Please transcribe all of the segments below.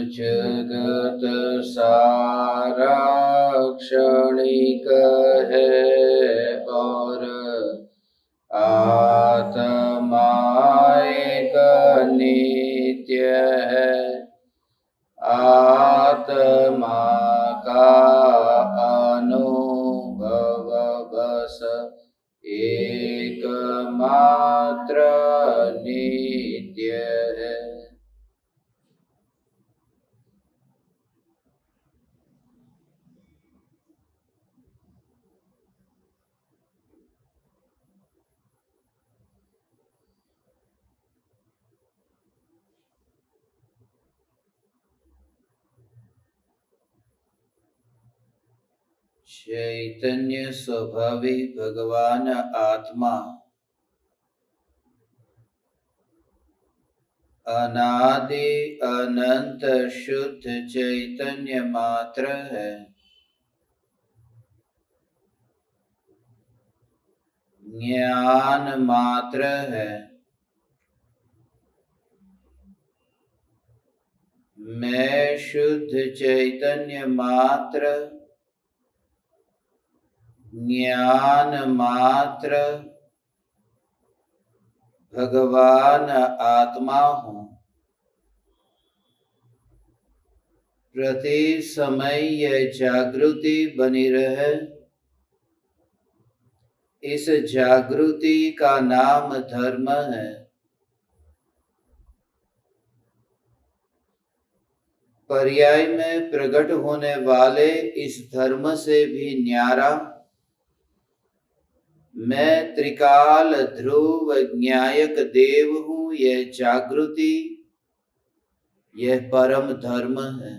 जगत सारा क्षणिक है और आत्मा एक नित्य है। आत्मा का अनुभव बस एकमात्र नित्य है। चैतन्य स्वभावी भगवान आत्मा अनादि अनंत शुद्ध चैतन्य मात्र है। ज्ञान मात्र है। मैं शुद्ध चैतन्य मात्र, ज्ञान मात्र भगवान आत्मा हूँ। प्रति समय यह जागृति बनी रहे। इस जागृति का नाम धर्म है। पर्याय में प्रकट होने वाले इस धर्म से भी न्यारा मैं त्रिकाल ध्रुव ज्ञायक देव हूँ। यह जागृति, यह परम धर्म है।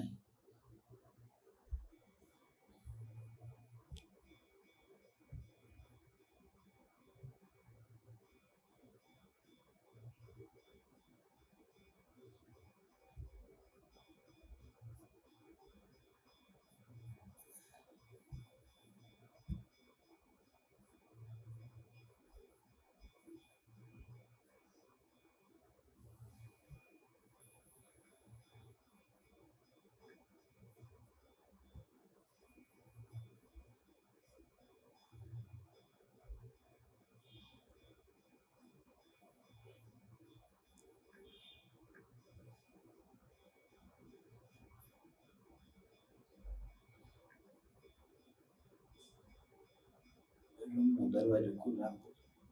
दरवाजा खुला,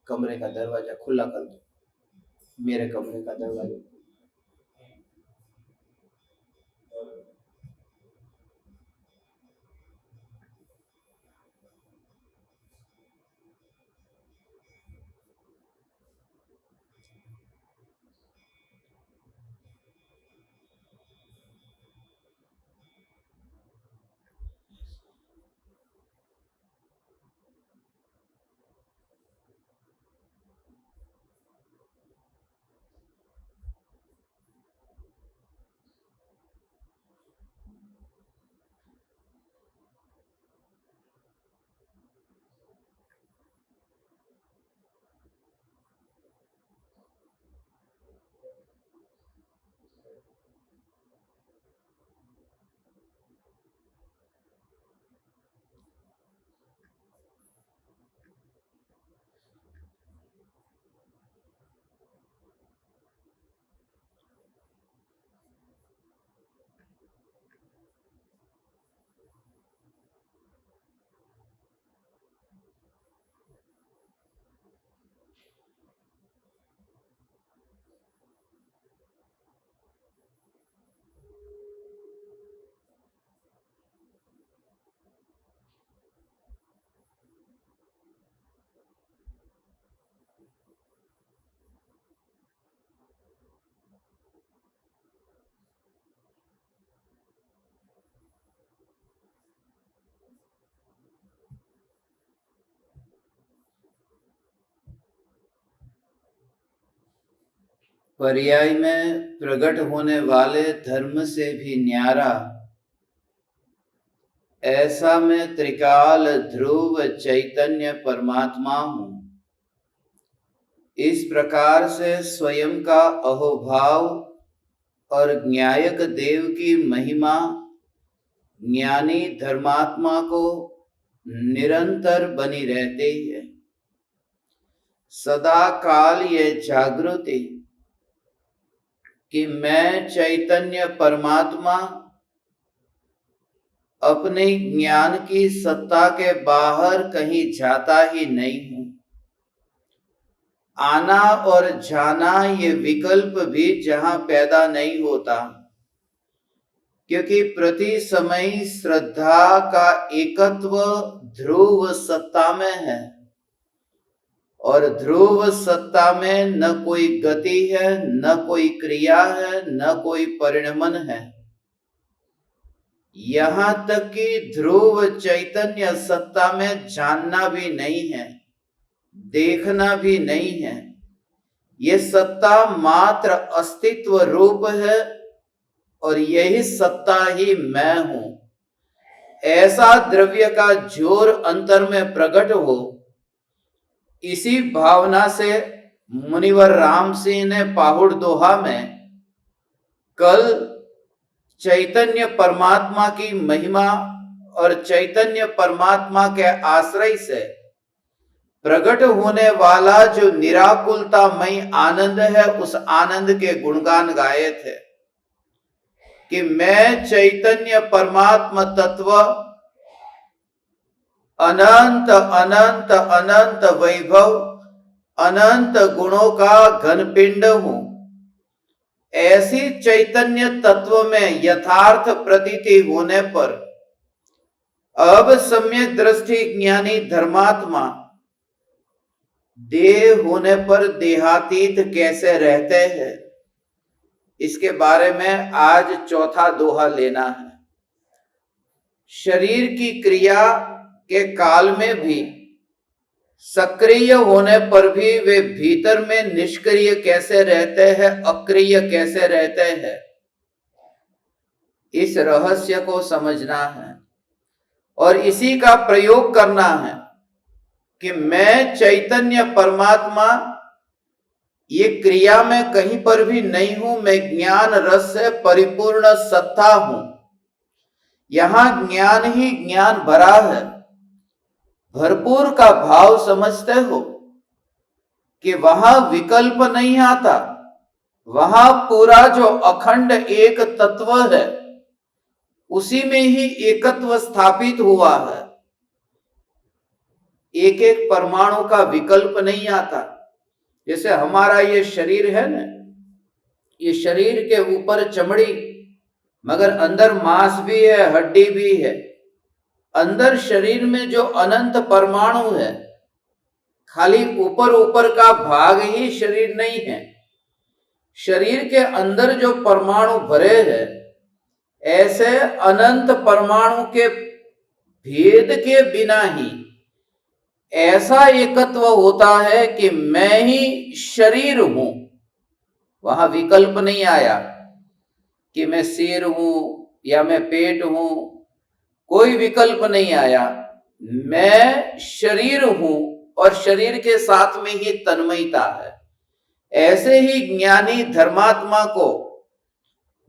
कमरे का दरवाजा खुला कर दो। मेरे कमरे का दरवाजा पर्याय में प्रकट होने वाले धर्म से भी न्यारा ऐसा मैं त्रिकाल ध्रुव चैतन्य परमात्मा हूँ। इस प्रकार से स्वयं का अहोभाव और न्यायक देव की महिमा ज्ञानी धर्मात्मा को निरंतर बनी रहती है। सदा काल ये जागृति कि मैं चैतन्य परमात्मा अपने ज्ञान की सत्ता के बाहर कहीं जाता ही नहीं हूं। आना और जाना ये विकल्प भी जहां पैदा नहीं होता, क्योंकि प्रति समय श्रद्धा का एकत्व ध्रुव सत्ता में है और ध्रुव सत्ता में न कोई गति है, न कोई क्रिया है, न कोई परिणमन है। यहां तक कि ध्रुव चैतन्य सत्ता में जानना भी नहीं है, देखना भी नहीं है। ये सत्ता मात्र अस्तित्व रूप है और यही सत्ता ही मैं हूं। ऐसा द्रव्य का जोर अंतर में प्रकट हो, इसी भावना से मुनिवर राम सिंह ने पाहुड़ दोहा में कल चैतन्य परमात्मा की महिमा और चैतन्य परमात्मा के आश्रय से प्रकट होने वाला जो निराकुलतामय आनंद है, उस आनंद के गुणगान गाए थे कि मैं चैतन्य परमात्मा तत्व अनंत अनंत अनंत वैभव अनंत गुणों का घनपिंड हूं। ऐसी चैतन्य तत्व में यथार्थ प्रतीति होने पर अब सम्यक दृष्टि ज्ञानी धर्मात्मा देह होने पर देहातीत कैसे रहते हैं, इसके बारे में आज चौथा दोहा लेना है। शरीर की क्रिया के काल में भी सक्रिय होने पर भी वे भीतर में निष्क्रिय कैसे रहते हैं, अक्रिय कैसे रहते हैं, इस रहस्य को समझना है और इसी का प्रयोग करना है कि मैं चैतन्य परमात्मा ये क्रिया में कहीं पर भी नहीं हूं। मैं ज्ञान रस से परिपूर्ण सत्ता हूं। यहां ज्ञान ही ज्ञान भरा है। भरपूर का भाव समझते हो कि वहां विकल्प नहीं आता, वहां पूरा जो अखंड एक तत्व है उसी में ही एकत्व स्थापित हुआ है। एक एक परमाणु का विकल्प नहीं आता। जैसे हमारा ये शरीर है ना, ये शरीर के ऊपर चमड़ी मगर अंदर मांस भी है, हड्डी भी है। अंदर शरीर में जो अनंत परमाणु है, खाली ऊपर ऊपर का भाग ही शरीर नहीं है। शरीर के अंदर जो परमाणु भरे हैं, ऐसे अनंत परमाणु के भेद के बिना ही ऐसा एकत्व होता है कि मैं ही शरीर हूं। वहां विकल्प नहीं आया कि मैं सिर हूं या मैं पेट हूं, कोई विकल्प नहीं आया। मैं शरीर हूं और शरीर के साथ में ही तन्मयता है। ऐसे ही ज्ञानी धर्मात्मा को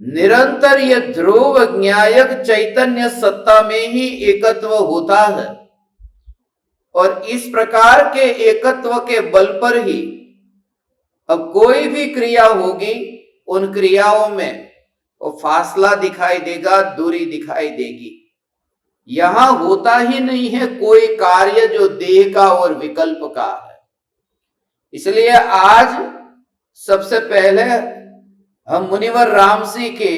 निरंतर ये ध्रुव ज्ञायक चैतन्य सत्ता में ही एकत्व होता है और इस प्रकार के एकत्व के बल पर ही अब कोई भी क्रिया होगी, उन क्रियाओं में वो फासला दिखाई देगा, दूरी दिखाई देगी। यहां होता ही नहीं है कोई कार्य जो देह का और विकल्प का है। इसलिए आज सबसे पहले हम मुनिवर राम सिंह के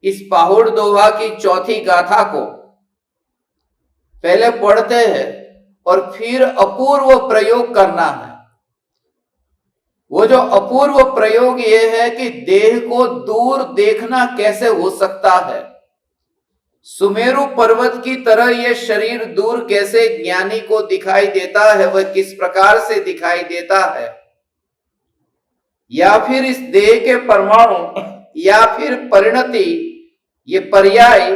इस पाहुड़ दोहा की चौथी गाथा को पहले पढ़ते हैं और फिर अपूर्व प्रयोग करना है। वो जो अपूर्व प्रयोग ये है कि देह को दूर देखना कैसे हो सकता है। सुमेरु पर्वत की तरह ये शरीर दूर कैसे ज्ञानी को दिखाई देता है, वह किस प्रकार से दिखाई देता है, या फिर इस देह के परमाणु या फिर परिणति, ये पर्याय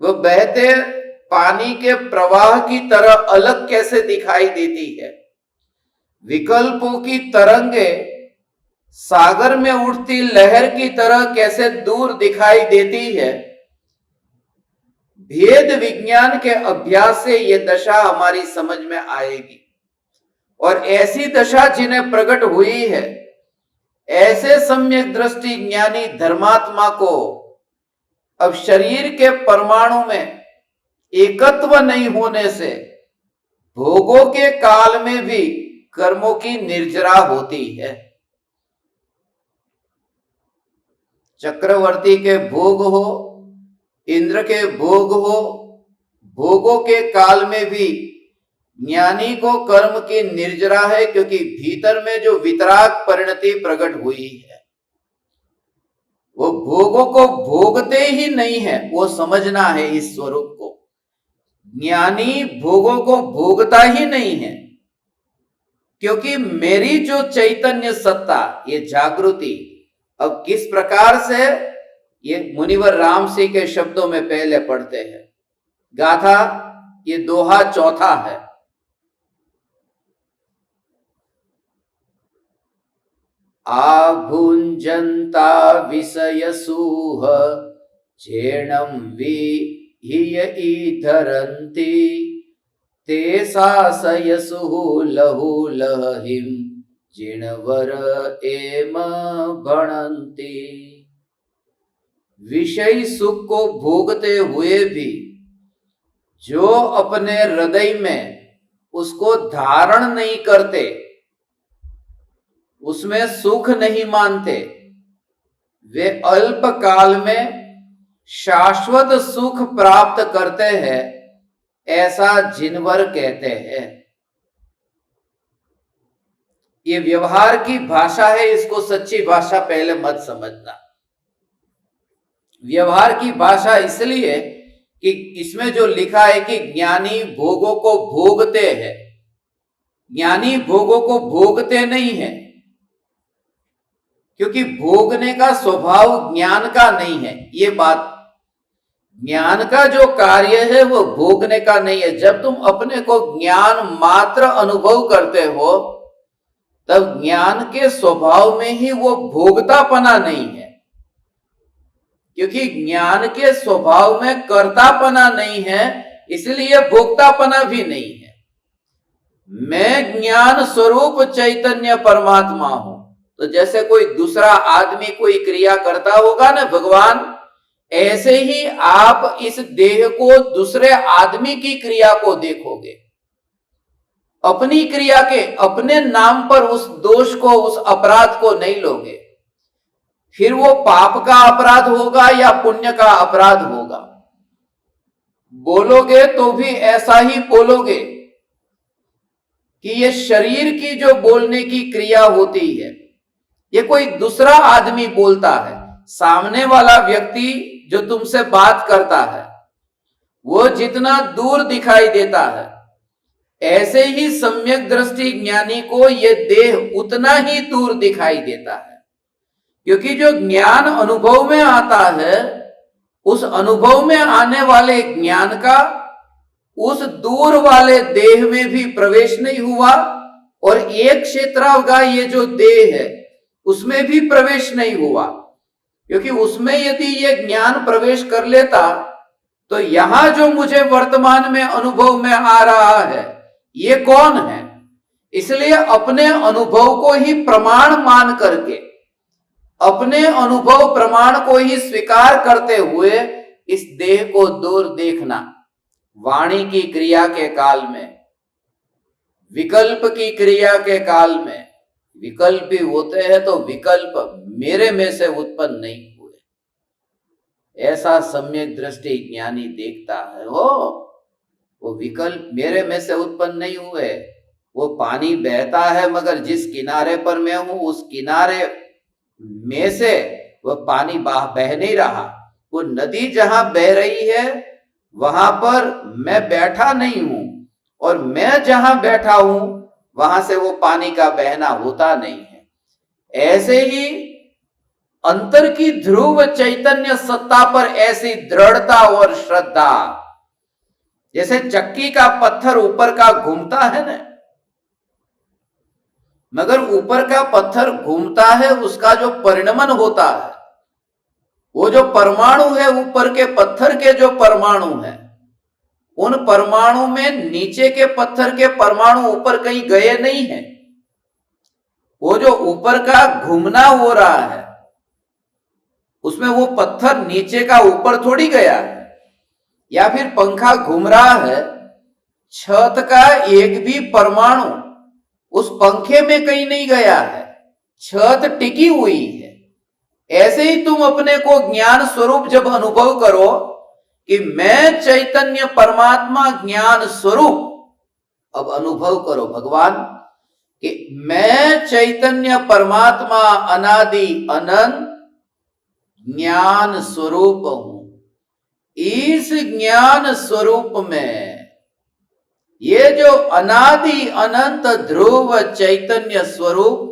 वह बहते पानी के प्रवाह की तरह अलग कैसे दिखाई देती है। विकल्पों की तरंगे सागर में उठती लहर की तरह कैसे दूर दिखाई देती है, भेद विज्ञान के अभ्यास से यह दशा हमारी समझ में आएगी। और ऐसी दशा जिन्हें प्रकट हुई है, ऐसे सम्यक दृष्टि ज्ञानी धर्मात्मा को अब शरीर के परमाणु में एकत्व नहीं होने से भोगों के काल में भी कर्मों की निर्जरा होती है। चक्रवर्ती के भोग हो, इंद्र के भोग हो, भोगों के काल में भी ज्ञानी को कर्म की निर्जरा है, क्योंकि भीतर में जो वितराग परिणति प्रकट हुई है वो भोगों को भोगते ही नहीं है, वो समझना है इस स्वरूप को। ज्ञानी भोगों को भोगता ही नहीं है, क्योंकि मेरी जो चैतन्य सत्ता, ये जागृति अब किस प्रकार से, ये मुनिवर राम सिंह के शब्दों में पहले पढ़ते हैं। गाथा ये दोहा चौथा है। आभुञ्जन्ता विषयसूह चेणं विहिय ईधरन्ति ते सासयसुः लहुलहिं जिणवर एम भणन्ति। विषय सुख को भोगते हुए भी जो अपने हृदय में उसको धारण नहीं करते, उसमें सुख नहीं मानते, वे अल्प काल में शाश्वत सुख प्राप्त करते हैं, ऐसा जिनवर कहते हैं। ये व्यवहार की भाषा है, इसको सच्ची भाषा पहले मत समझना। व्यवहार की भाषा इसलिए कि इसमें जो लिखा है कि ज्ञानी भोगों को भोगते हैं, ज्ञानी भोगों को भोगते नहीं है, क्योंकि भोगने का स्वभाव ज्ञान का नहीं है। ये बात, ज्ञान का जो कार्य है वो भोगने का नहीं है। जब तुम अपने को ज्ञान मात्र अनुभव करते हो, तब ज्ञान के स्वभाव में ही वो भोगतापना नहीं है, क्योंकि ज्ञान के स्वभाव में कर्तापना नहीं है, इसलिए भोक्तापना भी नहीं है। मैं ज्ञान स्वरूप चैतन्य परमात्मा हूं। तो जैसे कोई दूसरा आदमी कोई क्रिया करता होगा ना भगवान, ऐसे ही आप इस देह को दूसरे आदमी की क्रिया को देखोगे, अपनी क्रिया के अपने नाम पर उस दोष को, उस अपराध को नहीं लोगे। फिर वो पाप का अपराध होगा या पुण्य का अपराध होगा। बोलोगे तो भी ऐसा ही बोलोगे कि ये शरीर की जो बोलने की क्रिया होती है, ये कोई दूसरा आदमी बोलता है। सामने वाला व्यक्ति जो तुमसे बात करता है वो जितना दूर दिखाई देता है, ऐसे ही सम्यक दृष्टि ज्ञानी को ये देह उतना ही दूर दिखाई देता है। क्योंकि जो ज्ञान अनुभव में आता है, उस अनुभव में आने वाले ज्ञान का उस दूर वाले देह में भी प्रवेश नहीं हुआ, और एक क्षेत्रावगा ये जो देह है उसमें भी प्रवेश नहीं हुआ। क्योंकि उसमें यदि ये ज्ञान प्रवेश कर लेता तो यहां जो मुझे वर्तमान में अनुभव में आ रहा है ये कौन है। इसलिए अपने अनुभव को ही प्रमाण मान करके, अपने अनुभव प्रमाण को ही स्वीकार करते हुए इस देह को दूर देखना। वाणी की क्रिया के काल में, विकल्प की क्रिया के काल में विकल्प भी होते हैं, तो विकल्प मेरे में से उत्पन्न नहीं हुए, ऐसा सम्यक दृष्टि ज्ञानी देखता है। वो विकल्प मेरे में से उत्पन्न नहीं हुए। वो पानी बहता है, मगर जिस किनारे पर मैं हूं उस किनारे में से वह पानी बह नहीं रहा। वो नदी जहां बह रही है वहां पर मैं बैठा नहीं हूं, और मैं जहां बैठा हूं वहां से वो पानी का बहना होता नहीं है। ऐसे ही अंतर की ध्रुव चैतन्य सत्ता पर ऐसी दृढ़ता और श्रद्धा, जैसे चक्की का पत्थर ऊपर का घूमता है ना, मगर ऊपर का पत्थर घूमता है, उसका जो परिणमन होता है, वो जो परमाणु है, ऊपर के पत्थर के जो परमाणु है, उन परमाणु में नीचे के पत्थर के परमाणु ऊपर कहीं गए नहीं है। वो जो ऊपर का घूमना हो रहा है, उसमें वो पत्थर नीचे का ऊपर थोड़ी गया है। या फिर पंखा घूम रहा है, छत का एक भी परमाणु उस पंखे में कहीं नहीं गया है, छत टिकी हुई है। ऐसे ही तुम अपने को ज्ञान स्वरूप जब अनुभव करो कि मैं चैतन्य परमात्मा ज्ञान स्वरूप, अब अनुभव करो भगवान कि मैं चैतन्य परमात्मा अनादि अनंत ज्ञान स्वरूप हूं। इस ज्ञान स्वरूप में ये जो अनादि अनंत ध्रुव चैतन्य स्वरूप,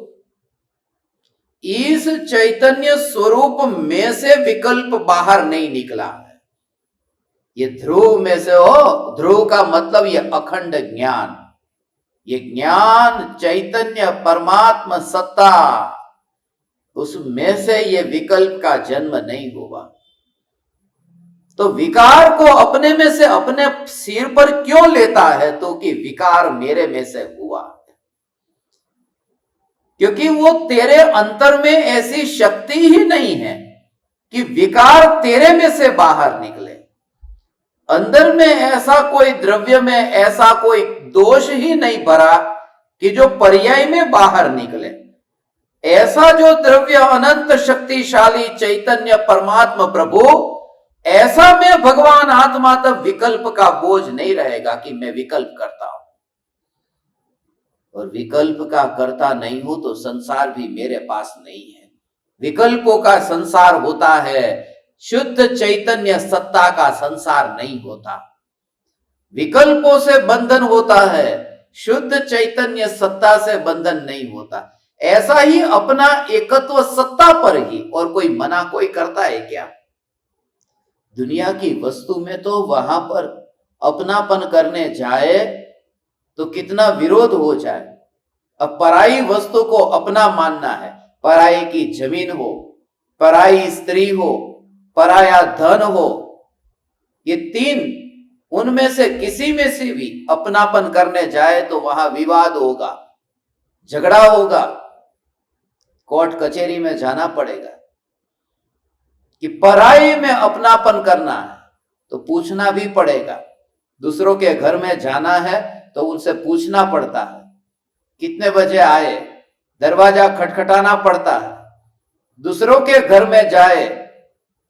इस चैतन्य स्वरूप में से विकल्प बाहर नहीं निकला है। ये ध्रुव में से हो, ध्रुव का मतलब ये अखंड ज्ञान, ये ज्ञान चैतन्य परमात्मा सत्ता, उसमें से ये विकल्प का जन्म नहीं हुआ। तो विकार को अपने में से अपने सिर पर क्यों लेता है? तो कि विकार मेरे में से हुआ, क्योंकि वो तेरे अंतर में ऐसी शक्ति ही नहीं है कि विकार तेरे में से बाहर निकले। अंदर में ऐसा कोई द्रव्य में ऐसा कोई दोष ही नहीं भरा कि जो पर्याय में बाहर निकले। ऐसा जो द्रव्य अनंत शक्तिशाली चैतन्य परमात्मा प्रभु, ऐसा में भगवान आत्मा तब विकल्प का बोझ नहीं रहेगा कि मैं विकल्प करता हूं। और विकल्प का करता नहीं हो तो संसार भी मेरे पास नहीं है। विकल्पों का संसार होता है, शुद्ध चैतन्य सत्ता का संसार नहीं होता। विकल्पों से बंधन होता है, शुद्ध चैतन्य सत्ता से बंधन नहीं होता। ऐसा ही अपना एकत्व सत्ता पर ही, और कोई मना कोई करता है क्या? दुनिया की वस्तु में तो वहां पर अपनापन करने जाए तो कितना विरोध हो जाए। अब पराई वस्तु को अपना मानना है, पराई की जमीन हो, पराई स्त्री हो, पराया धन हो, ये तीन, उनमें से किसी में से भी अपनापन करने जाए तो वहां विवाद होगा, झगड़ा होगा, कोर्ट कचहरी में जाना पड़ेगा। कि पराई में अपनापन करना है तो पूछना भी पड़ेगा। दूसरों के घर में जाना है तो उनसे पूछना पड़ता है, कितने बजे आए, दरवाजा खटखटाना पड़ता है। दूसरों के घर में जाए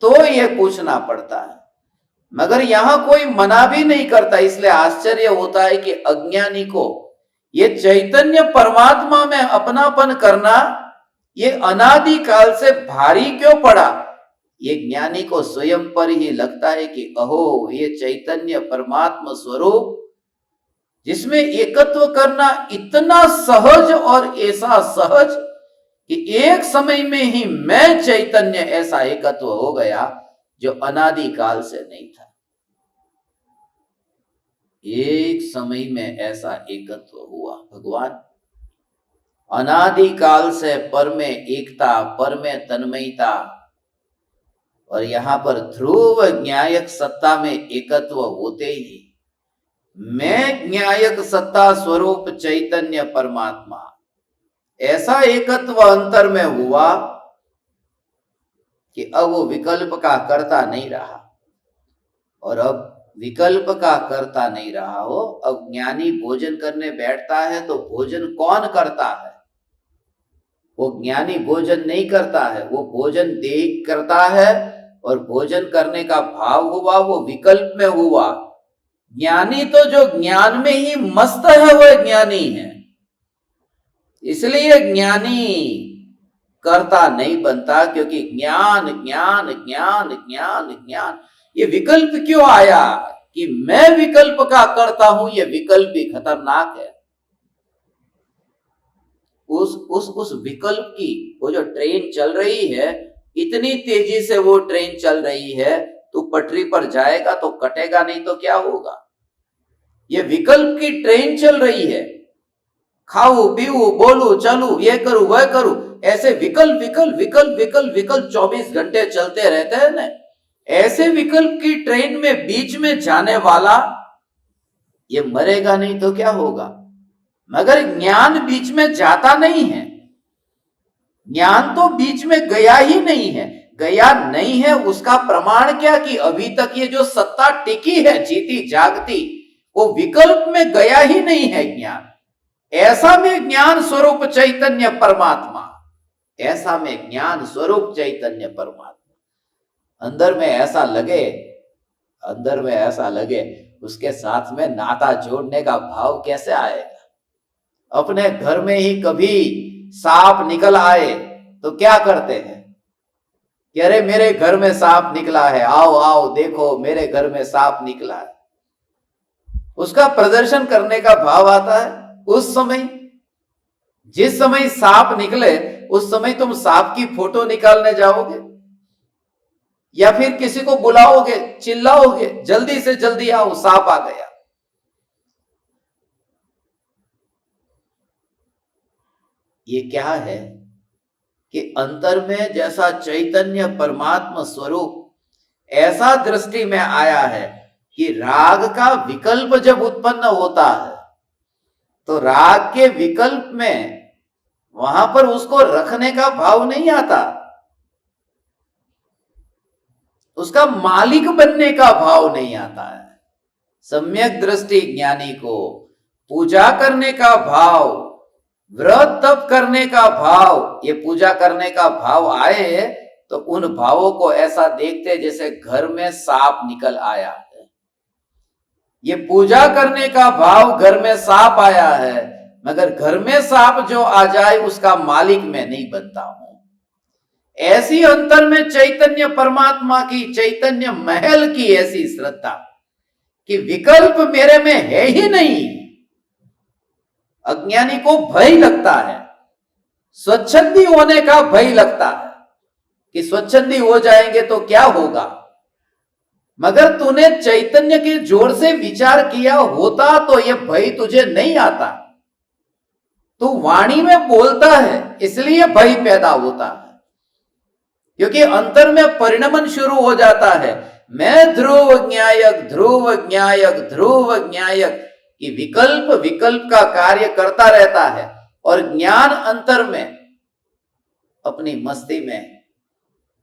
तो ये पूछना पड़ता है। मगर यहां कोई मना भी नहीं करता। इसलिए आश्चर्य होता है कि अज्ञानी को ये चैतन्य परमात्मा में अपनापन करना ये अनादि काल से भारी क्यों पड़ा? ये ज्ञानी को स्वयं पर ही लगता है कि अहो, ये चैतन्य परमात्मा स्वरूप जिसमें एकत्व करना इतना सहज और ऐसा सहज कि एक समय में ही मैं चैतन्य ऐसा एकत्व हो गया जो अनादि काल से नहीं था। एक समय में ऐसा एकत्व हुआ। भगवान अनादि काल से पर में एकता, पर में तन्मयता, और यहां पर ध्रुव ज्ञायक सत्ता में एकत्व होते ही मैं ज्ञायक सत्ता स्वरूप चैतन्य परमात्मा, ऐसा एकत्व अंतर में हुआ कि अब वो विकल्प का कर्ता नहीं रहा। और अब विकल्प का कर्ता नहीं रहा हो, अब ज्ञानी भोजन करने बैठता है तो भोजन कौन करता है? वो ज्ञानी भोजन नहीं करता है, वो भोजन देख करता है। और भोजन करने का भाव हुआ वो विकल्प में हुआ। ज्ञानी तो जो ज्ञान में ही मस्त है वह ज्ञानी है। इसलिए ज्ञानी कर्ता नहीं बनता, क्योंकि ज्ञान ज्ञान ज्ञान ज्ञान ज्ञान, ये विकल्प क्यों आया कि मैं विकल्प का करता हूं? ये विकल्प भी खतरनाक है। उस विकल्प की वो जो ट्रेन चल रही है, इतनी तेजी से वो ट्रेन चल रही है, तू पटरी पर जाएगा तो कटेगा नहीं तो क्या होगा? ये विकल्प की ट्रेन चल रही है। खाऊं पीऊं बोलूं चलूं ये करूं वह करूं, ऐसे विकल्प विकल्प विकल्प विकल्प विकल्प 24 घंटे चलते रहते हैं ना। ऐसे विकल्प की ट्रेन में बीच में जाने वाला ये मरेगा नहीं तो क्या होगा। मगर ज्ञान बीच में जाता नहीं है, ज्ञान तो बीच में गया ही नहीं है। गया नहीं है उसका प्रमाण क्या कि अभी तक ये जो सत्ता टिकी है जीती जागती, वो विकल्प में गया ही नहीं है ज्ञान। ऐसा में ज्ञान स्वरूप चैतन्य परमात्मा, ऐसा में ज्ञान स्वरूप चैतन्य परमात्मा अंदर में ऐसा लगे, अंदर में ऐसा लगे, उसके साथ में नाता जोड़ने का भाव कैसे आएगा। अपने घर में ही कभी सांप निकल आए तो क्या करते हैं कि अरे मेरे घर में सांप निकला है, आओ आओ देखो मेरे घर में सांप निकला है। उसका प्रदर्शन करने का भाव आता है उस समय, जिस समय सांप निकले उस समय तुम सांप की फोटो निकालने जाओगे या फिर किसी को बुलाओगे, चिल्लाओगे जल्दी से जल्दी आओ सांप आ गया। ये क्या है कि अंतर में जैसा चैतन्य परमात्मा स्वरूप ऐसा दृष्टि में आया है कि राग का विकल्प जब उत्पन्न होता है तो राग के विकल्प में वहां पर उसको रखने का भाव नहीं आता, उसका मालिक बनने का भाव नहीं आता है। सम्यक दृष्टि ज्ञानी को पूजा करने का भाव, व्रत तप करने का भाव, ये पूजा करने का भाव आए तो उन भावों को ऐसा देखते जैसे घर में सांप निकल आया है। ये पूजा करने का भाव घर में सांप आया है, मगर घर में सांप जो आ जाए उसका मालिक मैं नहीं बनता हूं। ऐसी अंतर में चैतन्य परमात्मा की, चैतन्य महल की ऐसी श्रद्धा कि विकल्प मेरे में है ही नहीं। अज्ञानी को भय लगता है, स्वच्छंदी होने का भय लगता है कि स्वच्छंदी हो जाएंगे तो क्या होगा। मगर तूने चैतन्य के जोर से विचार किया होता तो यह भय तुझे नहीं आता। तू वाणी में बोलता है इसलिए भय पैदा होता है, क्योंकि अंतर में परिणमन शुरू हो जाता है। मैं ध्रुव ज्ञायक ध्रुव ज्ञायक ध्रुव ज्ञायक कि विकल्प विकल्प का कार्य करता रहता है और ज्ञान अंतर में अपनी मस्ती में,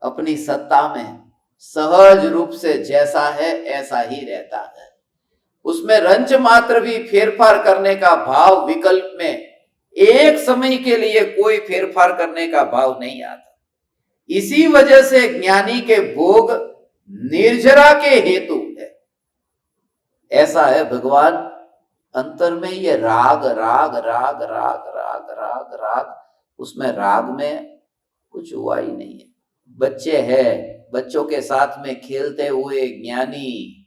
अपनी सत्ता में सहज रूप से जैसा है ऐसा ही रहता है। उसमें रंच मात्र भी फेरफार करने का भाव विकल्प में एक समय के लिए कोई फेरफार करने का भाव नहीं आता। इसी वजह से ज्ञानी के भोग निर्जरा के हेतु है। ऐसा है भगवान अंतर में ये राग राग राग राग राग राग राग, उसमें राग में कुछ हुआ ही नहीं है। बच्चे हैं, बच्चों के साथ में खेलते हुए ज्ञानी,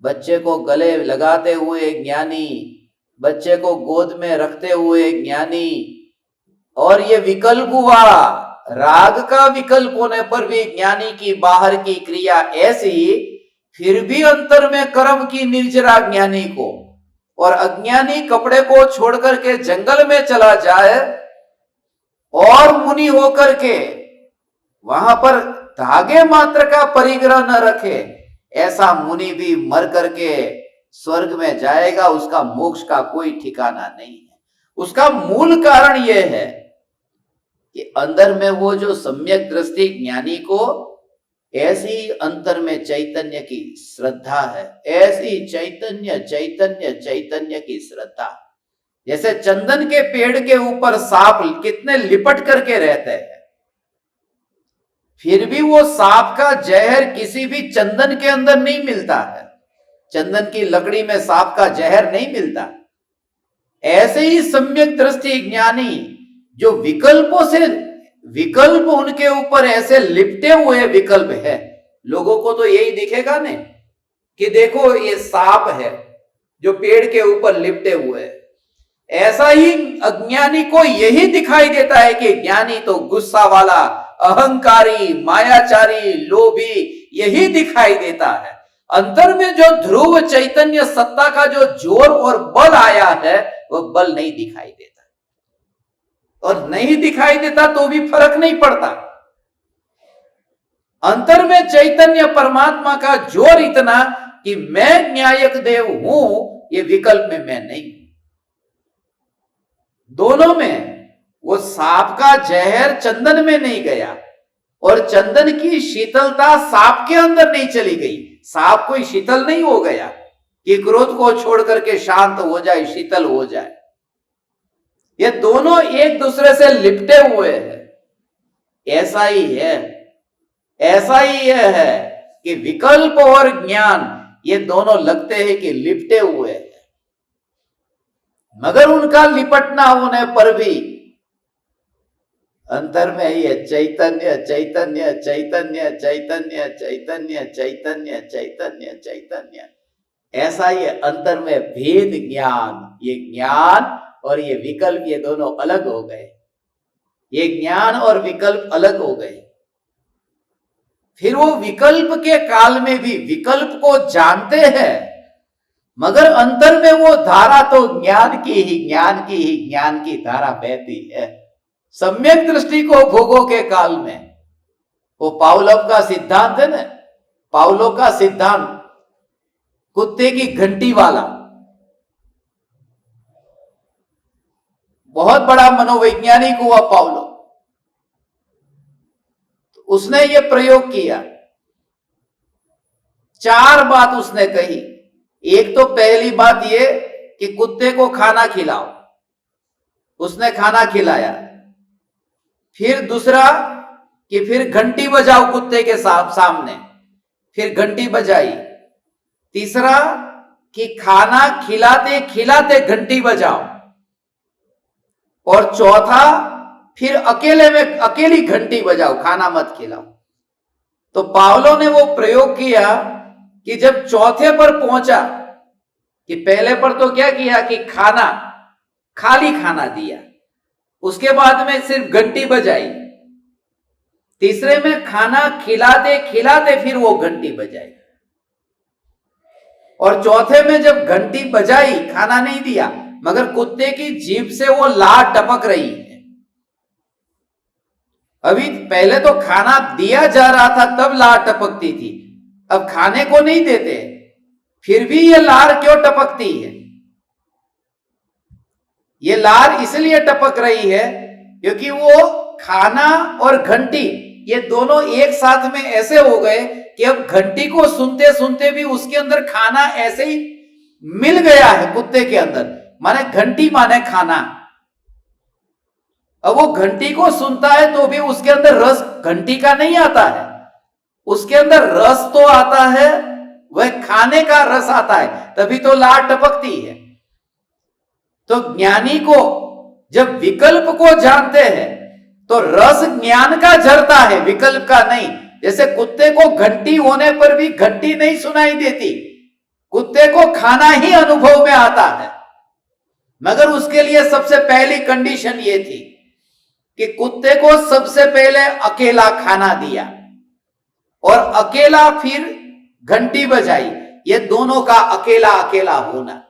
बच्चे को गले लगाते हुए ज्ञानी, बच्चे को गोद में रखते हुए ज्ञानी, और ये विकल्प हुआ राग का विकल्प होने पर भी ज्ञानी की बाहर की क्रिया ऐसी, फिर भी अंतर में कर्म की निर्जरा ज्ञानी को, और अज्ञानी कपड़े को छोड़कर के जंगल में चला जाए और मुनि होकर के वहां पर धागे मात्र का परिग्रह न रखे, ऐसा मुनि भी मर करके स्वर्ग में जाएगा, उसका मोक्ष का कोई ठिकाना नहीं है। उसका मूल कारण यह है कि अंदर में वो जो सम्यक दृष्टि ज्ञानी को ऐसी अंतर में चैतन्य की श्रद्धा है, ऐसी चैतन्य चैतन्य चैतन्य की श्रद्धा। जैसे चंदन के पेड़ के ऊपर सांप कितने लिपट करके रहते हैं, फिर भी वो सांप का जहर किसी भी चंदन के अंदर नहीं मिलता है, चंदन की लकड़ी में सांप का जहर नहीं मिलता। ऐसे ही सम्यक दृष्टि ज्ञानी जो विकल्पों से, विकल्प उनके ऊपर ऐसे लिपटे हुए विकल्प है, लोगों को तो यही दिखेगा ने कि देखो ये सांप है जो पेड़ के ऊपर लिपटे हुए है। ऐसा ही अज्ञानी को यही दिखाई देता है कि ज्ञानी तो गुस्सा वाला, अहंकारी, मायाचारी, लोभी, यही दिखाई देता है। अंतर में जो ध्रुव चैतन्य सत्ता का जो जोर और बल आया है, वह बल नहीं दिखाई देता। और नहीं दिखाई देता तो भी फर्क नहीं पड़ता। अंतर में चैतन्य परमात्मा का जोर इतना कि मैं न्यायक देव हूं, ये विकल्प में मैं नहीं। दोनों में वो सांप का जहर चंदन में नहीं गया और चंदन की शीतलता सांप के अंदर नहीं चली गई। सांप कोई शीतल नहीं हो गया कि क्रोध को छोड़ करके शांत हो जाए, शीतल हो जाए। ये दोनों एक दूसरे से लिपटे हुए हैं। ऐसा ही है, ऐसा ही है कि विकल्प और ज्ञान ये दोनों लगते हैं कि लिपटे हुए हैं, मगर उनका लिपटना होने पर भी अंतर में ही है चैतन्य चैतन्य चैतन्य चैतन्य चैतन्य चैतन्य चैतन्य चैतन्य। ऐसा ही अंतर में भेद ज्ञान, ये ज्ञान और ये विकल्प ये दोनों अलग हो गए। ये ज्ञान और विकल्प अलग हो गए। फिर वो विकल्प के काल में भी विकल्प को जानते हैं, मगर अंतर में वो धारा तो ज्ञान की ही ज्ञान की धारा बहती है। सम्यक दृष्टि को भोगों के काल में वो पावलोव का सिद्धांत है ना, पावलोव का सिद्धांत, कुत्ते की घंटी वाला, बहुत बड़ा मनोवैज्ञानिक हुआ पावलोव। उसने ये प्रयोग किया, 4 बात उसने कही। एक तो पहली बात ये कि कुत्ते को खाना खिलाओ, उसने खाना खिलाया। फिर दूसरा कि फिर घंटी बजाओ कुत्ते के सामने, फिर घंटी बजाई। तीसरा कि खाना खिलाते खिलाते घंटी बजाओ। और चौथा फिर अकेले में अकेली घंटी बजाओ, खाना मत खिलाओ। तो पावलोव ने वो प्रयोग किया कि जब चौथे पर पहुंचा, कि पहले पर तो क्या किया कि खाना, खाली खाना दिया, उसके बाद में सिर्फ घंटी बजाई, तीसरे में खाना खिलाते खिलाते फिर वो घंटी बजाई, और चौथे में जब घंटी बजाई खाना नहीं दिया, मगर कुत्ते की जीभ से वो लार टपक रही है। अभी पहले तो खाना दिया जा रहा था तब लार टपकती थी, अब खाने को नहीं देते फिर भी ये लार क्यों टपकती है? ये लार इसलिए टपक रही है क्योंकि वो खाना और घंटी ये दोनों एक साथ में ऐसे हो गए कि अब घंटी को सुनते सुनते भी उसके अंदर खाना ऐसे ही मिल गया है कुत्ते के अंदर। माने घंटी माने खाना। अब वो घंटी को सुनता है तो भी उसके अंदर रस घंटी का नहीं आता है, उसके अंदर रस तो आता है, वह खाने का रस आता है, तभी तो लार टपकती है। तो ज्ञानी को जब विकल्प को जानते हैं तो रस ज्ञान का झरता है, विकल्प का नहीं। जैसे कुत्ते को घंटी होने पर भी घंटी नहीं सुनाई देती, कुत्ते को खाना ही अनुभव में आता है, मगर उसके लिए सबसे पहली कंडीशन ये थी कि कुत्ते को सबसे पहले अकेला खाना दिया और अकेला फिर घंटी बजाई, ये दोनों का अकेला अकेला होना।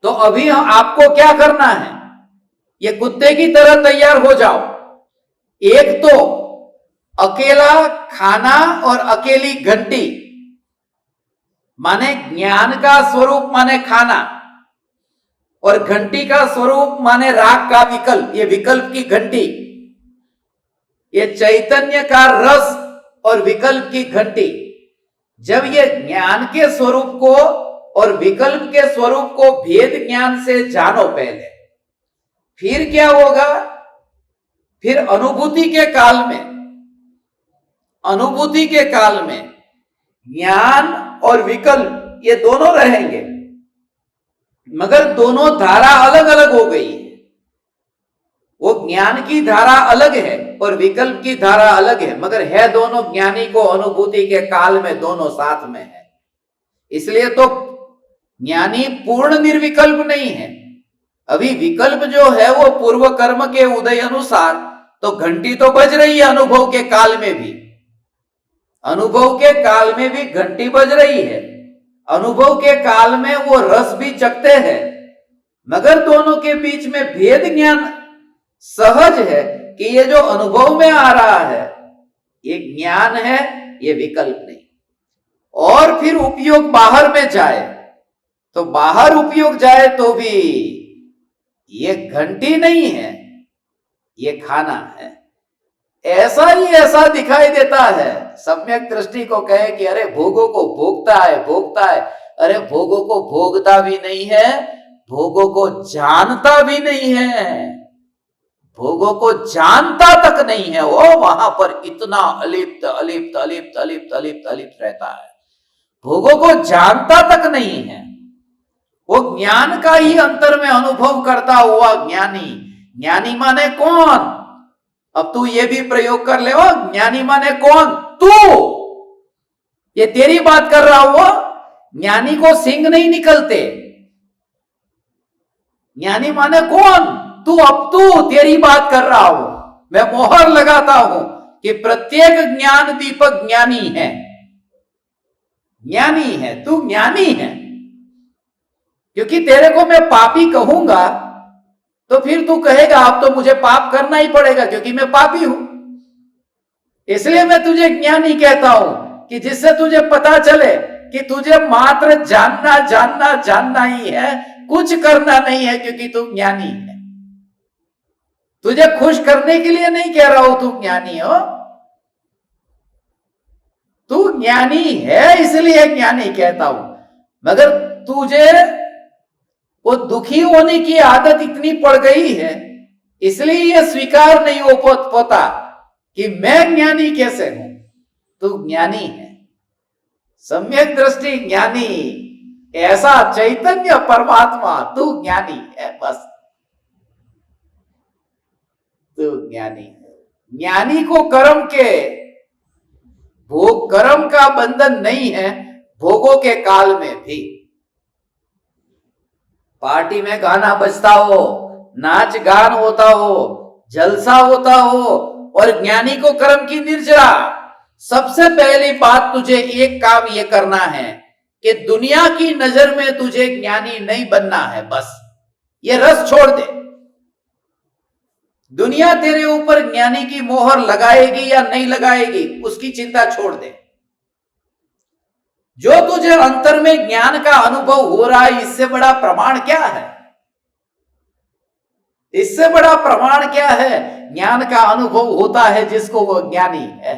तो अभी आपको क्या करना है, ये कुत्ते की तरह तैयार हो जाओ। एक तो अकेला खाना और अकेली घंटी, माने ज्ञान का स्वरूप माने खाना, और घंटी का स्वरूप माने राग का विकल्प, ये विकल्प की घंटी, ये चैतन्य का रस और विकल्प की घंटी। जब ये ज्ञान के स्वरूप को और विकल्प के स्वरूप को भेद ज्ञान से जानो पहले, फिर क्या होगा, फिर अनुभूति के काल में, अनुभूति के काल में ज्ञान और विकल्प ये दोनों रहेंगे, मगर दोनों धारा अलग अलग हो गई है। वो ज्ञान की धारा अलग है और विकल्प की धारा अलग है, मगर है दोनों ज्ञानी को अनुभूति के काल में दोनों साथ में है। इसलिए तो ज्ञानी पूर्ण निर्विकल्प नहीं है। अभी विकल्प जो है वो पूर्व कर्म के उदय अनुसार, तो घंटी तो बज रही है अनुभव के काल में भी, अनुभव के काल में भी घंटी बज रही है, अनुभव के काल में वो रस भी चखते हैं, मगर दोनों के बीच में भेद ज्ञान सहज है कि ये जो अनुभव में आ रहा है ये ज्ञान है, ये विकल्प नहीं। और फिर उपयोग बाहर में जाए तो बाहर उपयोग जाए तो भी ये घंटी नहीं है, ये खाना है। ऐसा ही ऐसा दिखाई देता है। सम्यक दृष्टि को कहे कि अरे भोगों को भोगता है, भोगता है। अरे भोगों को भोगता भी नहीं है, भोगों को जानता भी नहीं है, भोगों को जानता तक नहीं है। वो वहां पर इतना अलिप्त अलिप्त अलिप्त अलिप्त अलिप्त अलिप्त रहता है, भोगों को जानता तक नहीं है। वो ज्ञान का ही अंतर में अनुभव करता हुआ ज्ञानी। ज्ञानी माने कौन? अब तू ये भी प्रयोग कर ले, ज्ञानी माने कौन? तू। ये तेरी बात कर रहा हुआ। ज्ञानी को सिंग नहीं निकलते। ज्ञानी माने कौन? तू। अब तू, तेरी बात कर रहा हूं मैं, मोहर लगाता हूं कि प्रत्येक ज्ञान दीपक ज्ञानी है। ज्ञानी है तू, ज्ञानी है। क्योंकि तेरे को मैं पापी कहूंगा तो फिर तू कहेगा अब तो मुझे पाप करना ही पड़ेगा क्योंकि मैं पापी हूं। इसलिए मैं तुझे ज्ञानी कहता हूं कि जिससे तुझे पता चले कि तुझे मात्र जानना जानना जानना ही है, कुछ करना नहीं है, क्योंकि तू ज्ञानी है। तुझे खुश करने के लिए नहीं कह रहा हूं तू ज्ञानी हो, तू ज्ञानी है इसलिए ज्ञानी कहता हूं। मगर तुझे वो दुखी होने की आदत इतनी पड़ गई है, इसलिए ये स्वीकार नहीं हो पाता कि मैं ज्ञानी कैसे हूं। तू ज्ञानी है, सम्यक दृष्टि ज्ञानी, ऐसा चैतन्य परमात्मा, तू ज्ञानी है। बस तू ज्ञानी है। ज्ञानी को कर्म के भोग, कर्म का बंधन नहीं है भोगों के काल में भी। पार्टी में गाना बजता हो, नाच गान होता हो, जलसा होता हो, और ज्ञानी को कर्म की निर्जरा। सबसे पहली बात तुझे एक काम यह करना है कि दुनिया की नजर में तुझे ज्ञानी नहीं बनना है। बस ये रस छोड़ दे। दुनिया तेरे ऊपर ज्ञानी की मोहर लगाएगी या नहीं लगाएगी उसकी चिंता छोड़ दे। जो तुझे अंतर में ज्ञान का अनुभव हो रहा है, इससे बड़ा प्रमाण क्या है? इससे बड़ा प्रमाण क्या है? ज्ञान का अनुभव होता है जिसको वो ज्ञानी है।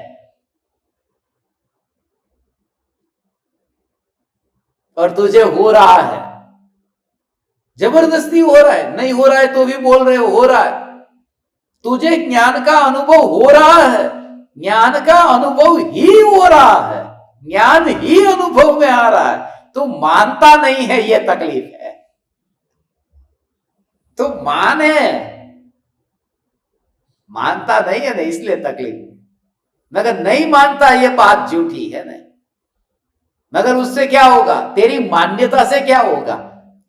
और तुझे हो रहा है, जबरदस्ती हो रहा है, नहीं हो रहा है तो भी बोल रहे हो रहा है। तुझे ज्ञान का अनुभव हो रहा है, ज्ञान का अनुभव ही हो रहा है, ज्ञान ही अनुभव में आ रहा है। तू मानता नहीं है, यह तकलीफ है। तू माने, मानता नहीं है ना, इसलिए तकलीफ। मगर नहीं मानता, यह बात झूठी है ना। मगर उससे क्या होगा? तेरी मान्यता से क्या होगा?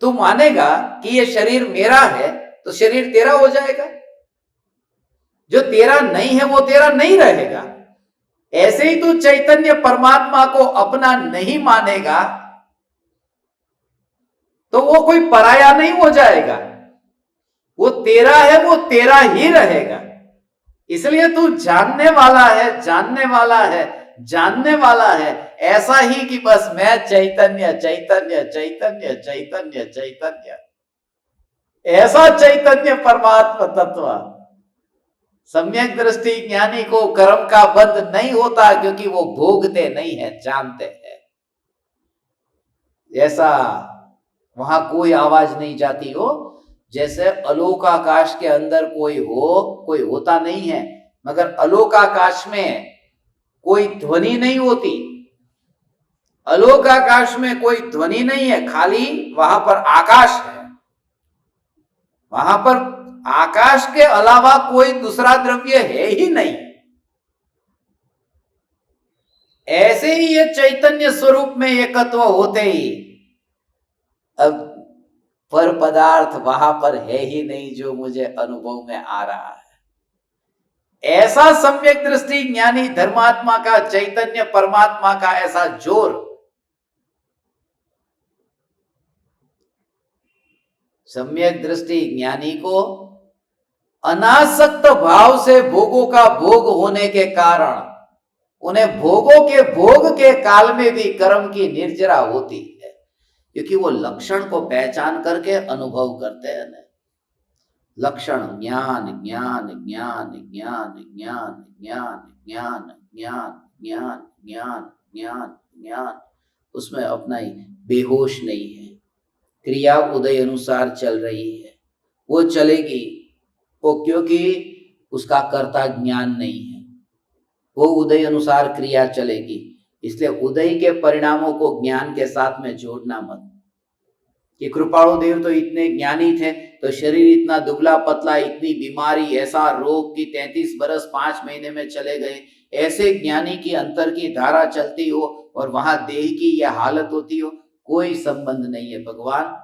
तू मानेगा कि यह शरीर मेरा है तो शरीर तेरा हो जाएगा। जो तेरा नहीं है वो तेरा नहीं रहेगा। ऐसे ही तू चैतन्य परमात्मा को अपना नहीं मानेगा तो वो कोई पराया नहीं हो जाएगा। वो तेरा है, वो तेरा ही रहेगा। इसलिए तू जानने वाला है, जानने वाला है, जानने वाला है, ऐसा ही कि बस मैं चैतन्य चैतन्य चैतन्य चैतन्य चैतन्य, ऐसा चैतन्य परमात्मा तत्व। सम्यक दृष्टि ज्ञानी को कर्म का बंध नहीं होता क्योंकि वो भोगते नहीं है, जानते हैं। ऐसा वहां कोई आवाज नहीं जाती हो जैसे अलोक आकाश के अंदर कोई हो, कोई होता नहीं है, मगर अलोक आकाश में कोई ध्वनि नहीं होती। अलोक आकाश में कोई ध्वनि नहीं है, खाली वहां पर आकाश है। वहां पर आकाश के अलावा कोई दूसरा द्रव्य है ही नहीं। ऐसे ही ये चैतन्य स्वरूप में एकत्व होते ही अब पर पदार्थ वहां पर है ही नहीं जो मुझे अनुभव में आ रहा है। ऐसा सम्यक दृष्टि ज्ञानी धर्मात्मा का, चैतन्य परमात्मा का ऐसा जोर, सम्यक दृष्टि ज्ञानी को अनासक्त भाव से भोगों का भोग होने के कारण उन्हें भोगों के भोग के काल में भी कर्म की निर्जरा होती है, क्योंकि वो लक्षण को पहचान करके अनुभव करते हैं ना। लक्षण ज्ञान ज्ञान ज्ञान ज्ञान ज्ञान ज्ञान ज्ञान ज्ञान ज्ञान ज्ञान ज्ञान ज्ञान, उसमें अपना ही बेहोश नहीं है, क्रिया उदय अनुसार चल रही है, वो चलेगी वो, क्योंकि उसका कर्ता ज्ञान नहीं है, वो उदय अनुसार क्रिया चलेगी। इसलिए उदय के परिणामों को ज्ञान के साथ में जोड़ना मत। कि कृपाणु देव तो इतने ज्ञानी थे तो शरीर इतना दुबला पतला, इतनी बीमारी, ऐसा रोग कि 33 बरस 5 महीने में चले गए, ऐसे ज्ञानी की अंतर की धारा चलती हो और वहां देह की यह हालत होती हो, कोई संबंध नहीं है भगवान।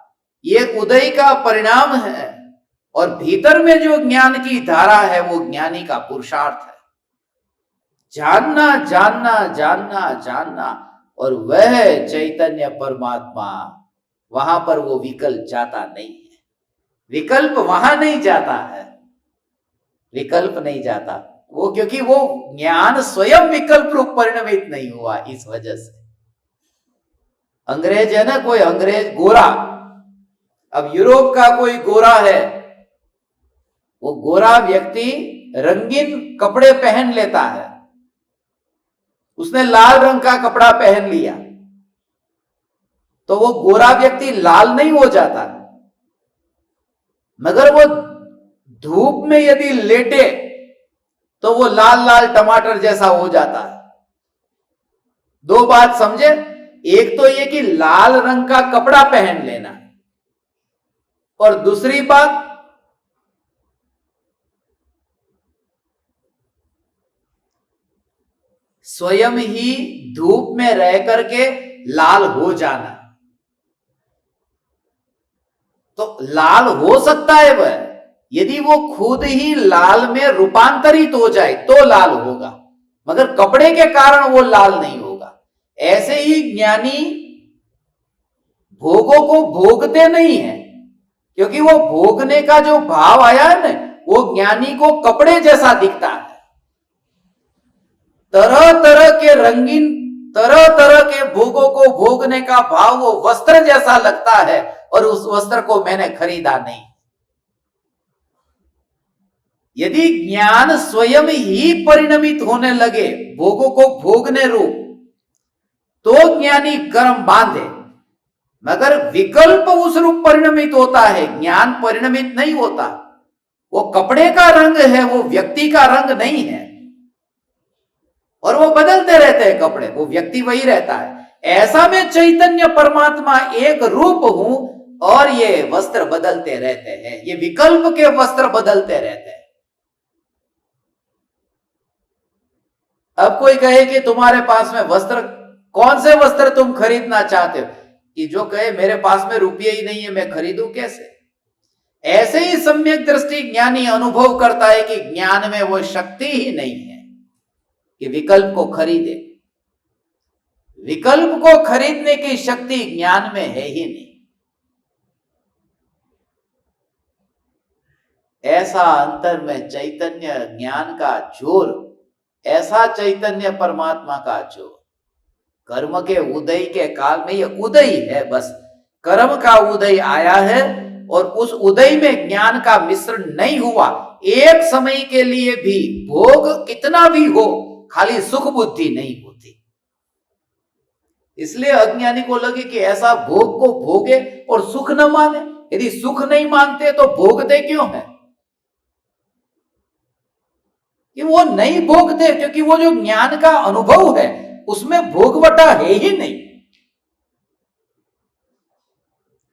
ये उदय का परिणाम है और भीतर में जो ज्ञान की धारा है वो ज्ञानी का पुरुषार्थ है। जानना जानना जानना जानना, और वह चैतन्य परमात्मा, वहां पर वो विकल्प जाता नहीं है। विकल्प वहां नहीं जाता है, विकल्प नहीं जाता वो, क्योंकि वो ज्ञान स्वयं विकल्प रूप परिणमित नहीं हुआ। इस वजह से अंग्रेज है ना, कोई अंग्रेज गोरा, अब यूरोप का कोई गोरा है, वो गोरा व्यक्ति रंगीन कपड़े पहन लेता है, उसने लाल रंग का कपड़ा पहन लिया तो वो गोरा व्यक्ति लाल नहीं हो जाता, मगर वो धूप में यदि लेटे तो वो लाल लाल टमाटर जैसा हो जाता है। दो बात समझे, एक तो ये कि लाल रंग का कपड़ा पहन लेना, और दूसरी बात स्वयं ही धूप में रह करके लाल हो जाना। तो लाल हो सकता है वह, यदि वो खुद ही लाल में रूपांतरित हो जाए तो लाल होगा, मगर कपड़े के कारण वो लाल नहीं होगा। ऐसे ही ज्ञानी भोगों को भोगते नहीं है, क्योंकि वो भोगने का जो भाव आया है ना, वो ज्ञानी को कपड़े जैसा दिखता है। तरह तरह के रंगीन, तरह तरह के भोगों को भोगने का भाव वो वस्त्र जैसा लगता है, और उस वस्त्र को मैंने खरीदा नहीं। यदि ज्ञान स्वयं ही परिणमित होने लगे भोगों को भोगने रूप, तो ज्ञानी कर्म बांधे, मगर विकल्प उस रूप परिणमित होता है, ज्ञान परिणमित नहीं होता। वो कपड़े का रंग है, वो व्यक्ति का रंग नहीं है, और वो बदलते रहते हैं कपड़े, वो व्यक्ति वही रहता है। ऐसा में चैतन्य परमात्मा एक रूप हूं और ये वस्त्र बदलते रहते हैं, ये विकल्प के वस्त्र बदलते रहते हैं। अब कोई कहे कि तुम्हारे पास में वस्त्र, कौन से वस्त्र तुम खरीदना चाहते हो, कि जो कहे मेरे पास में रुपये ही नहीं है, मैं खरीदूं कैसे। ऐसे ही सम्यक दृष्टि ज्ञानी अनुभव करता है कि ज्ञान में वो शक्ति ही नहीं है कि विकल्प को खरीदे। विकल्प को खरीदने की शक्ति ज्ञान में है ही नहीं। ऐसा अंतर में चैतन्य ज्ञान का जोर, ऐसा चैतन्य परमात्मा का जोर, कर्म के उदय के काल में ये उदय है, बस कर्म का उदय आया है, और उस उदय में ज्ञान का मिश्रण नहीं हुआ। एक समय के लिए भी भोग कितना भी हो, खाली सुख बुद्धि नहीं होती। इसलिए अज्ञानी को लगे कि ऐसा भोग को भोगे और सुख न माने। यदि सुख नहीं मानते तो भोगते क्यों है, कि वो नहीं भोगते, क्योंकि वो जो ज्ञान का अनुभव है उसमें भोगवटा है ही नहीं।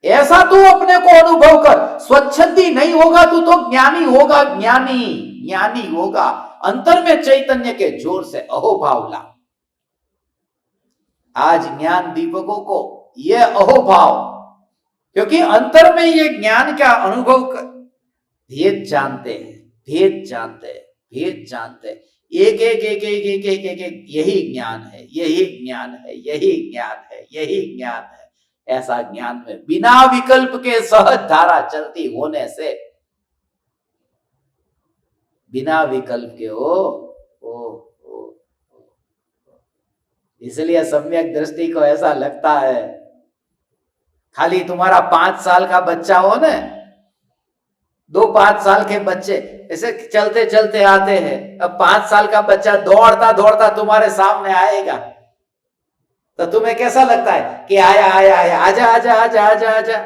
ऐसा तू अपने को अनुभव कर, स्वच्छंदी नहीं होगा तू तो ज्ञानी होगा, ज्ञानी ज्ञानी होगा। अंतर में चैतन्य के जोर से अहोभाव ला। आज ज्ञान दीपकों को यह अहोभाव, क्योंकि अंतर में ये ज्ञान का अनुभव कर, भेद जानते हैं, भेद जानते हैं, भेद जानते हैं, एक एक एक एक एक एक एक एक यही ज्ञान है, यही ज्ञान है, यही ज्ञान है, यही ज्ञान है। ऐसा ज्ञान में बिना विकल्प के सहज धारा चलती होने से बिना विकल्प के ओ। इसलिए सम्यक दृष्टि को ऐसा लगता है, खाली तुम्हारा 5 साल का बच्चा हो ना, 5 साल के बच्चे ऐसे चलते चलते आते हैं, अब 5 साल का बच्चा दौड़ता दौड़ता तुम्हारे सामने आएगा तो तुम्हें कैसा लगता है कि आया आया आया, आजा आजा आजा आजा आजा,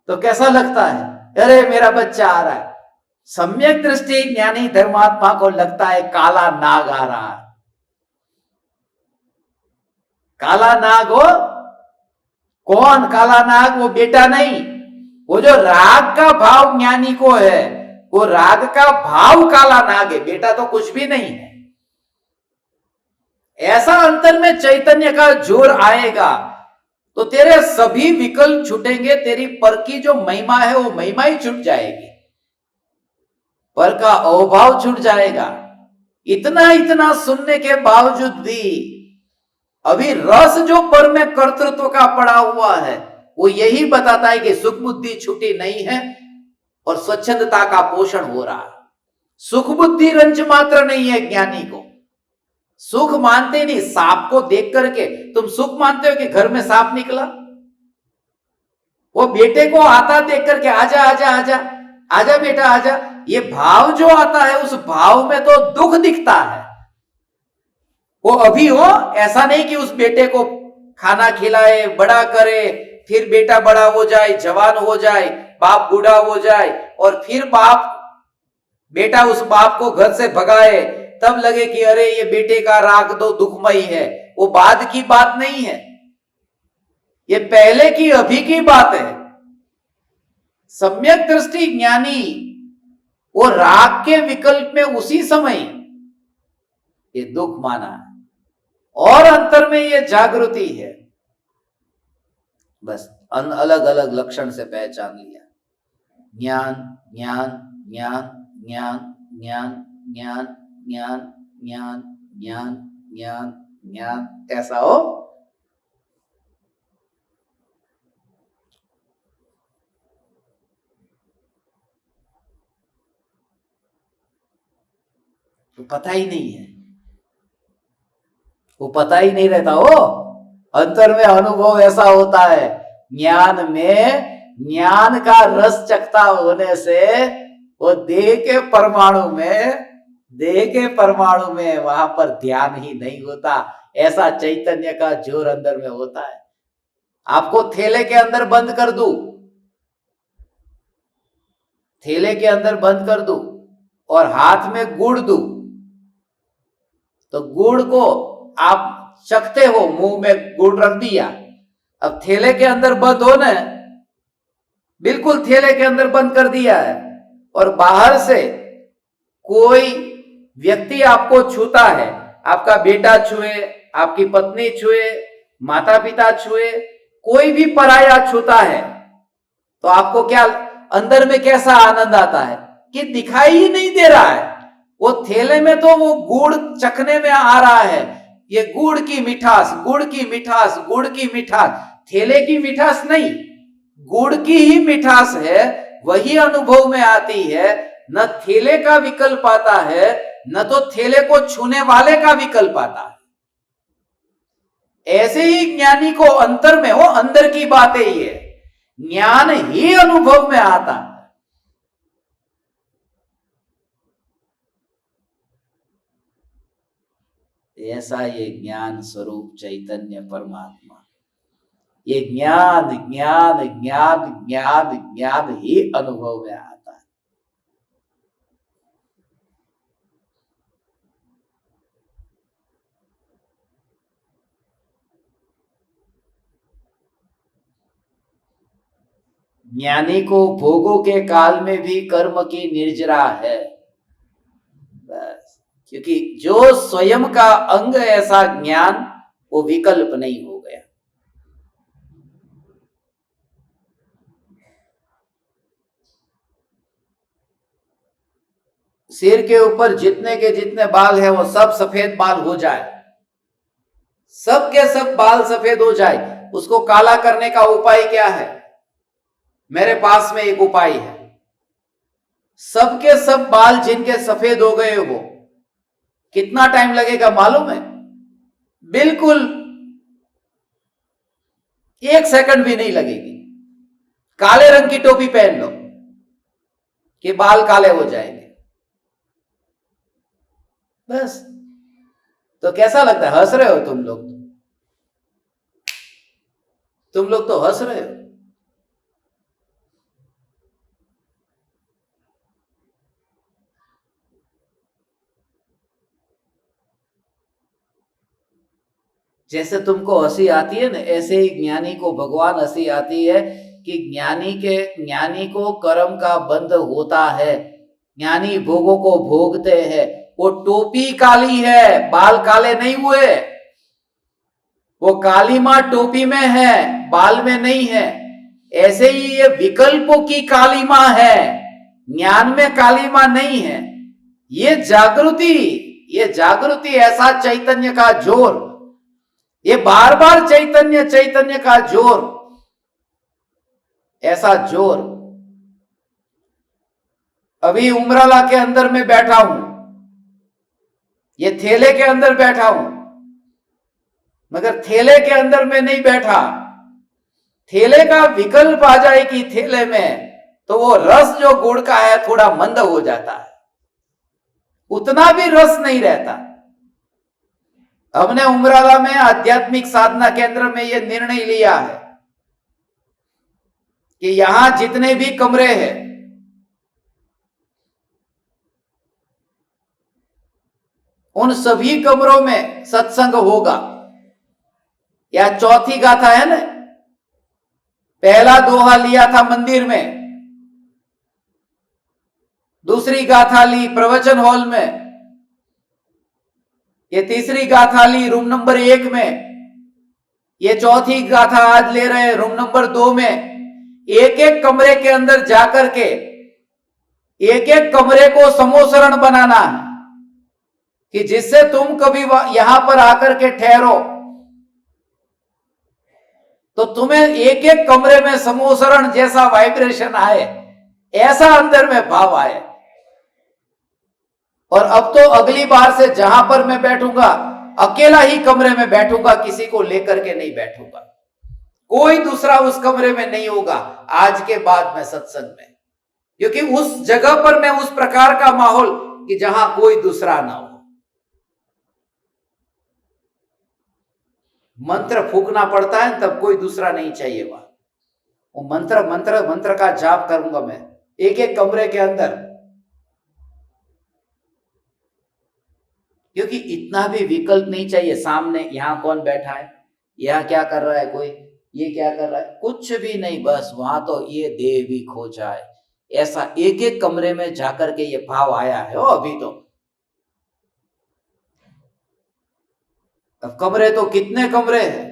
तो कैसा लगता है, अरे मेरा बच्चा आ रहा है। सम्यक दृष्टि ज्ञानी धर्मात्मा को लगता है काला नाग आ रहा है। काला नाग हो, कौन काला नाग? वो बेटा नहीं, वो जो राग का भाव ज्ञानी को है, वो राग का भाव काला नाग है, बेटा तो कुछ भी नहीं है। ऐसा अंतर में चैतन्य का जोर आएगा तो तेरे सभी विकल्प छूटेंगे, तेरी पर की जो महिमा है वो महिमा ही छूट जाएगी, पर का अभाव छूट जाएगा। इतना इतना सुनने के बावजूद भी अभी रस जो पर में कर्तृत्व का पड़ा हुआ है वो यही बताता है कि सुख बुद्धि छूटी नहीं है और स्वच्छंदता का पोषण हो रहा है। सुख बुद्धि रंज मात्र नहीं है ज्ञानी को, सुख मानते नहीं। सांप को देख करके तुम सुख मानते हो कि घर में सांप निकला? वो बेटे को आता देख करके आजा आजा आजा आजा बेटा आजा, ये भाव जो आता है उस भाव में तो दुख दिखता है। वो अभी हो, ऐसा नहीं कि उस बेटे को खाना खिलाए, बड़ा करे, फिर बेटा बड़ा हो जाए, जवान हो जाए, बाप बूढ़ा हो जाए और फिर बेटा उस बाप को घर से भगाए, तब लगे कि अरे ये बेटे का राग तो दुखमयी है। वो बाद की बात नहीं है, ये पहले की अभी की बात है। सम्यक दृष्टि ज्ञानी वो राग के विकल्प में उसी समय ये दुख माना है और अंतर में ये जागृति है, बस अलग अलग लक्षण से पहचान लिया। ज्ञान ज्ञान ज्ञान ज्ञान ज्ञान ज्ञान ज्ञान ज्ञान ज्ञान ज्ञान ज्ञान, ऐसा हो। तो पता ही नहीं है, वो पता ही नहीं रहता हो। अंतर में अनुभव ऐसा होता है, ज्ञान में ज्ञान का रस चखता होने से वो देह के परमाणु में वहां पर ध्यान ही नहीं होता। ऐसा चैतन्य का जोर अंदर में होता है। आपको थैले के अंदर बंद कर दूं, थैले के अंदर बंद कर दूं और हाथ में गुड़ दूं, तो गुड़ को आप चखते हो, मुंह में गुड़ रख दिया, अब थैले के अंदर बंद हो ना, बिल्कुल थैले के अंदर बंद कर दिया है और बाहर से कोई व्यक्ति आपको छूता है, आपका बेटा छुए, आपकी पत्नी छुए, माता पिता छुए, कोई भी पराया छूता है तो आपको क्या अंदर में कैसा आनंद आता है कि दिखाई ही नहीं दे रहा है। वो थैले में तो वो गुड़ चखने में आ रहा है, ये गुड़ की मिठास, गुड़ की मिठास, गुड़ की मिठास, थैले की मिठास नहीं, गुड़ की ही मिठास है, वही अनुभव में आती है। न थैले का विकल्प आता है, न तो थैले को छूने वाले का विकल्प आता है। ऐसे ही ज्ञानी को अंतर में, वो अंदर की बात है, ये ज्ञान ही अनुभव में आता है। ऐसा ये ज्ञान स्वरूप चैतन्य परमात्मा, ये ज्ञान ज्ञान ज्ञान ज्ञान ज्ञान ही अनुभव में आता है। ज्ञानी को भोगों के काल में भी कर्म की निर्जरा है, बस, क्योंकि जो स्वयं का अंग ऐसा ज्ञान, वो विकल्प नहीं हो गया। सिर के ऊपर जितने के जितने बाल है वो सब सफेद बाल हो जाए, सब के सब बाल सफेद हो जाए, उसको काला करने का उपाय क्या है? मेरे पास में एक उपाय है, सबके सब बाल जिनके सफेद हो गए वो, कितना टाइम लगेगा मालूम है? बिल्कुल 1 सेकंड भी नहीं लगेगी। काले रंग की टोपी पहन लो कि बाल काले हो जाएंगे, बस। तो कैसा लगता है? हंस रहे हो तुम लोग? तुम लोग तो हंस रहे हो। जैसे तुमको हंसी आती है ना, ऐसे ही ज्ञानी को भगवान हंसी आती है कि ज्ञानी को कर्म का बंध होता है, ज्ञानी भोगों को भोगते हैं। वो टोपी काली है, बाल काले नहीं हुए। वो काली मां टोपी में है, बाल में नहीं है। ऐसे ही ये विकल्पों की काली मां है, ज्ञान में काली मां नहीं है। ये जागृति ऐसा चैतन्य का जोर, ये बार बार चैतन्य का जोर, ऐसा जोर। अभी उमराला के अंदर में बैठा हूं, ये थैले के अंदर बैठा हूं, मगर थैले के अंदर में नहीं बैठा। थैले का विकल्प आ जाए कि थैले में, तो वो रस जो गुड़ का है थोड़ा मंद हो जाता है, उतना भी रस नहीं रहता। हमने उमराला में आध्यात्मिक साधना केंद्र में यह निर्णय लिया है कि यहां जितने भी कमरे हैं, उन सभी कमरों में सत्संग होगा। या चौथी गाथा है ना, पहला दोहा लिया था मंदिर में, दूसरी गाथा ली प्रवचन हॉल में, ये तीसरी गाथा ली रूम नंबर 1 में, ये चौथी गाथा आज ले रहे हैं रूम नंबर 2 में। एक एक कमरे के अंदर जाकर के एक एक कमरे को समोसरण बनाना है कि जिससे तुम कभी यहां पर आकर के ठहरो तो तुम्हें एक एक कमरे में समोसरण जैसा वाइब्रेशन आए, ऐसा अंदर में भाव आए। और अब तो अगली बार से जहां पर मैं बैठूंगा, अकेला ही कमरे में बैठूंगा, किसी को लेकर के नहीं बैठूंगा, कोई दूसरा उस कमरे में नहीं होगा आज के बाद में सत्संग में, क्योंकि उस जगह पर मैं उस प्रकार का माहौल कि जहां कोई दूसरा ना हो। मंत्र फूकना पड़ता है तब कोई दूसरा नहीं चाहिए वहां। वो मंत्र का जाप करूंगा मैं एक एक कमरे के अंदर, क्योंकि इतना भी विकल्प नहीं चाहिए। सामने यहां कौन बैठा है, यहां क्या कर रहा है कोई, ये क्या कर रहा है, कुछ भी नहीं, बस वहां तो ये देह भी खो जाए, ऐसा एक एक कमरे में जाकर के ये भाव आया है। अभी तो अब कमरे तो कितने कमरे हैं,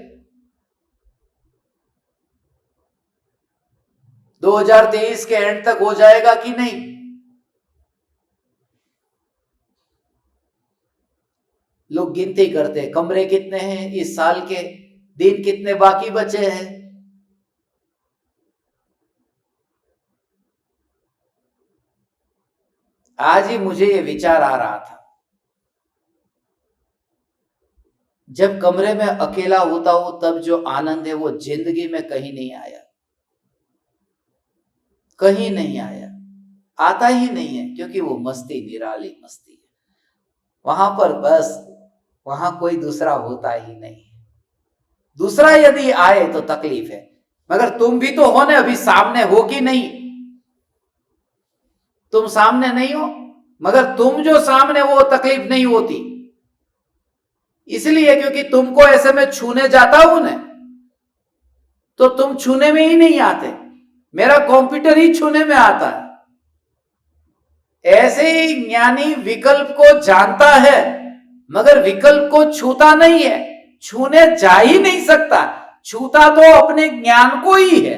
2023 के एंड तक हो जाएगा कि नहीं? लोग गिनती करते हैं कमरे कितने हैं, इस साल के दिन कितने बाकी बचे हैं। आज ही मुझे ये विचार आ रहा था, जब कमरे में अकेला होता हूं तब जो आनंद है वो जिंदगी में कहीं नहीं आया, कहीं नहीं आया, आता ही नहीं है, क्योंकि वो मस्ती निराली मस्ती है। वहां पर बस वहां कोई दूसरा होता ही नहीं। दूसरा यदि आए तो तकलीफ है, मगर तुम भी तो हो ना, अभी सामने हो कि नहीं? तुम सामने नहीं हो, मगर तुम जो सामने वो तकलीफ नहीं होती, इसलिए क्योंकि तुमको ऐसे में छूने जाता हूं ना, तो तुम छूने में ही नहीं आते, मेरा कंप्यूटर ही छूने में आता है। ऐसे ही ज्ञानी विकल्प को जानता है मगर विकल्प को छूता नहीं है, छूने जा ही नहीं सकता, छूता तो अपने ज्ञान को ही है।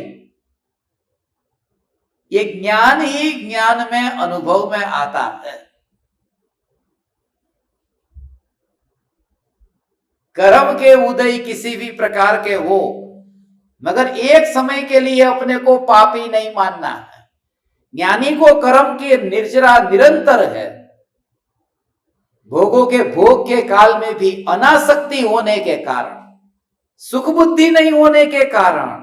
ये ज्ञान ही ज्ञान में अनुभव में आता है। कर्म के उदय किसी भी प्रकार के हो, मगर एक समय के लिए अपने को पापी नहीं मानना है। ज्ञानी को कर्म की निर्जरा निरंतर है। भोगों के भोग के काल में भी अनासक्ति होने के कारण, सुख बुद्धि नहीं होने के कारण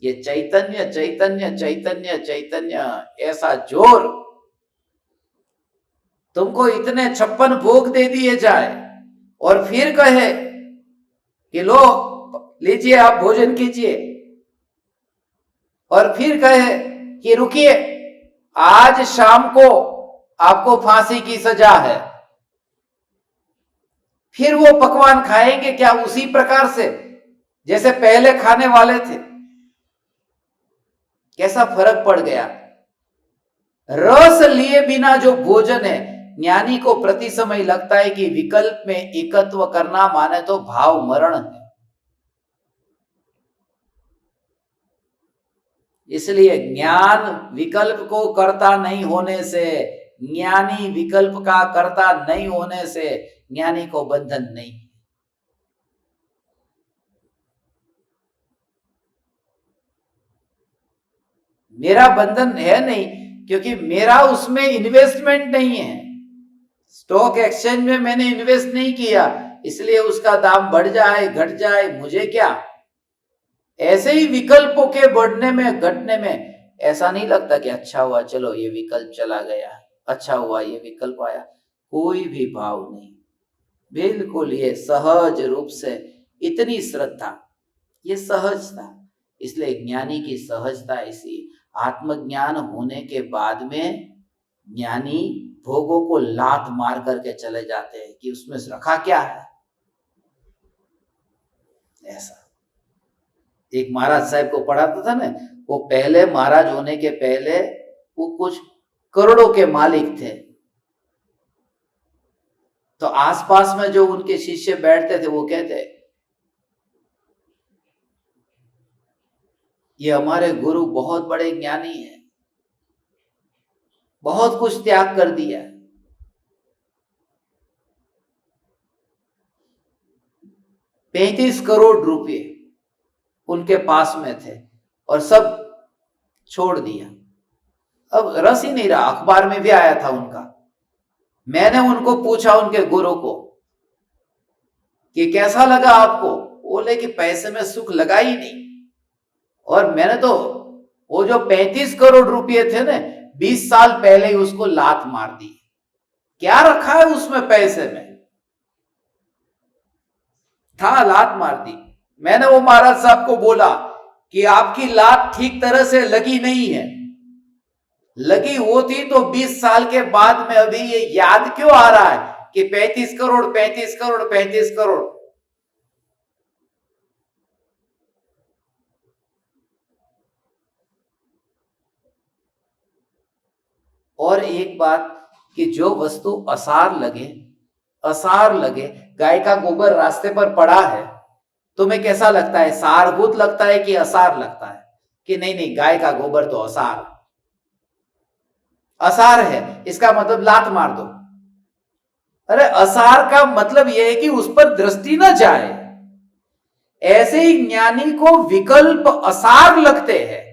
ये चैतन्य चैतन्य चैतन्य चैतन्य ऐसा जोर, तुमको इतने 56 भोग दे दिए जाए और फिर कहे कि लो लीजिए आप भोजन कीजिए, और फिर कहे कि रुकिए आज शाम को आपको फांसी की सजा है, फिर वो पकवान खाएंगे क्या उसी प्रकार से जैसे पहले खाने वाले थे? कैसा फर्क पड़ गया। रस लिए बिना जो भोजन है, ज्ञानी को प्रति समय लगता है कि विकल्प में एकत्व करना माने तो भाव मरण है। इसलिए ज्ञान विकल्प को कर्ता नहीं होने से, ज्ञानी विकल्प का कर्ता नहीं होने से ज्ञानी को बंधन नहीं। मेरा बंधन है नहीं क्योंकि मेरा उसमें इन्वेस्टमेंट नहीं है। स्टॉक एक्सचेंज में मैंने इन्वेस्ट नहीं किया, इसलिए उसका दाम बढ़ जाए घट जाए मुझे क्या। ऐसे ही विकल्पों के बढ़ने में घटने में ऐसा नहीं लगता कि अच्छा हुआ चलो ये विकल्प चला गया, अच्छा हुआ ये विकल्प आया, कोई भी भाव नहीं। बिल्कुल ये सहज रूप से, इतनी श्रद्धा, ये सहजता। इसलिए ज्ञानी की सहजता इसी आत्मज्ञान होने के बाद में ज्ञानी भोगों को लात मार करके चले जाते हैं कि उसमें रखा क्या है। ऐसा एक महाराज साहब को पढ़ाता था ना, वो पहले महाराज होने के पहले वो कुछ करोड़ों के मालिक थे, तो आसपास में जो उनके शिष्य बैठते थे वो कहते ये हमारे गुरु बहुत बड़े ज्ञानी हैं, बहुत कुछ त्याग कर दिया। 35 करोड़ रुपए उनके पास में थे और सब छोड़ दिया। अब रस ही नहीं रहा, अखबार में भी आया था उनका। मैंने उनको पूछा उनके गुरु को कि कैसा लगा आपको, बोले कि पैसे में सुख लगा ही नहीं। और मैंने तो वो जो 35 करोड़ रुपए थे ना, 20 साल पहले ही उसको लात मार दी। क्या रखा है उसमें पैसे में, था लात मार दी। मैंने वो महाराज साहब को बोला कि आपकी लात ठीक तरह से लगी नहीं है, लगी होती तो 20 साल के बाद में अभी ये याद क्यों आ रहा है कि 35 करोड़ 35 करोड़ 35 करोड़। और एक बात कि जो वस्तु असार लगे, गाय का गोबर रास्ते पर पड़ा है, तुम्हें कैसा लगता है, सारभूत लगता है कि असार लगता है? कि नहीं नहीं गाय का गोबर तो असार है, इसका मतलब लात मार दो। अरे असार का मतलब यह है कि उस पर दृष्टि न जाए। ऐसे ही ज्ञानी को विकल्प असार लगते हैं,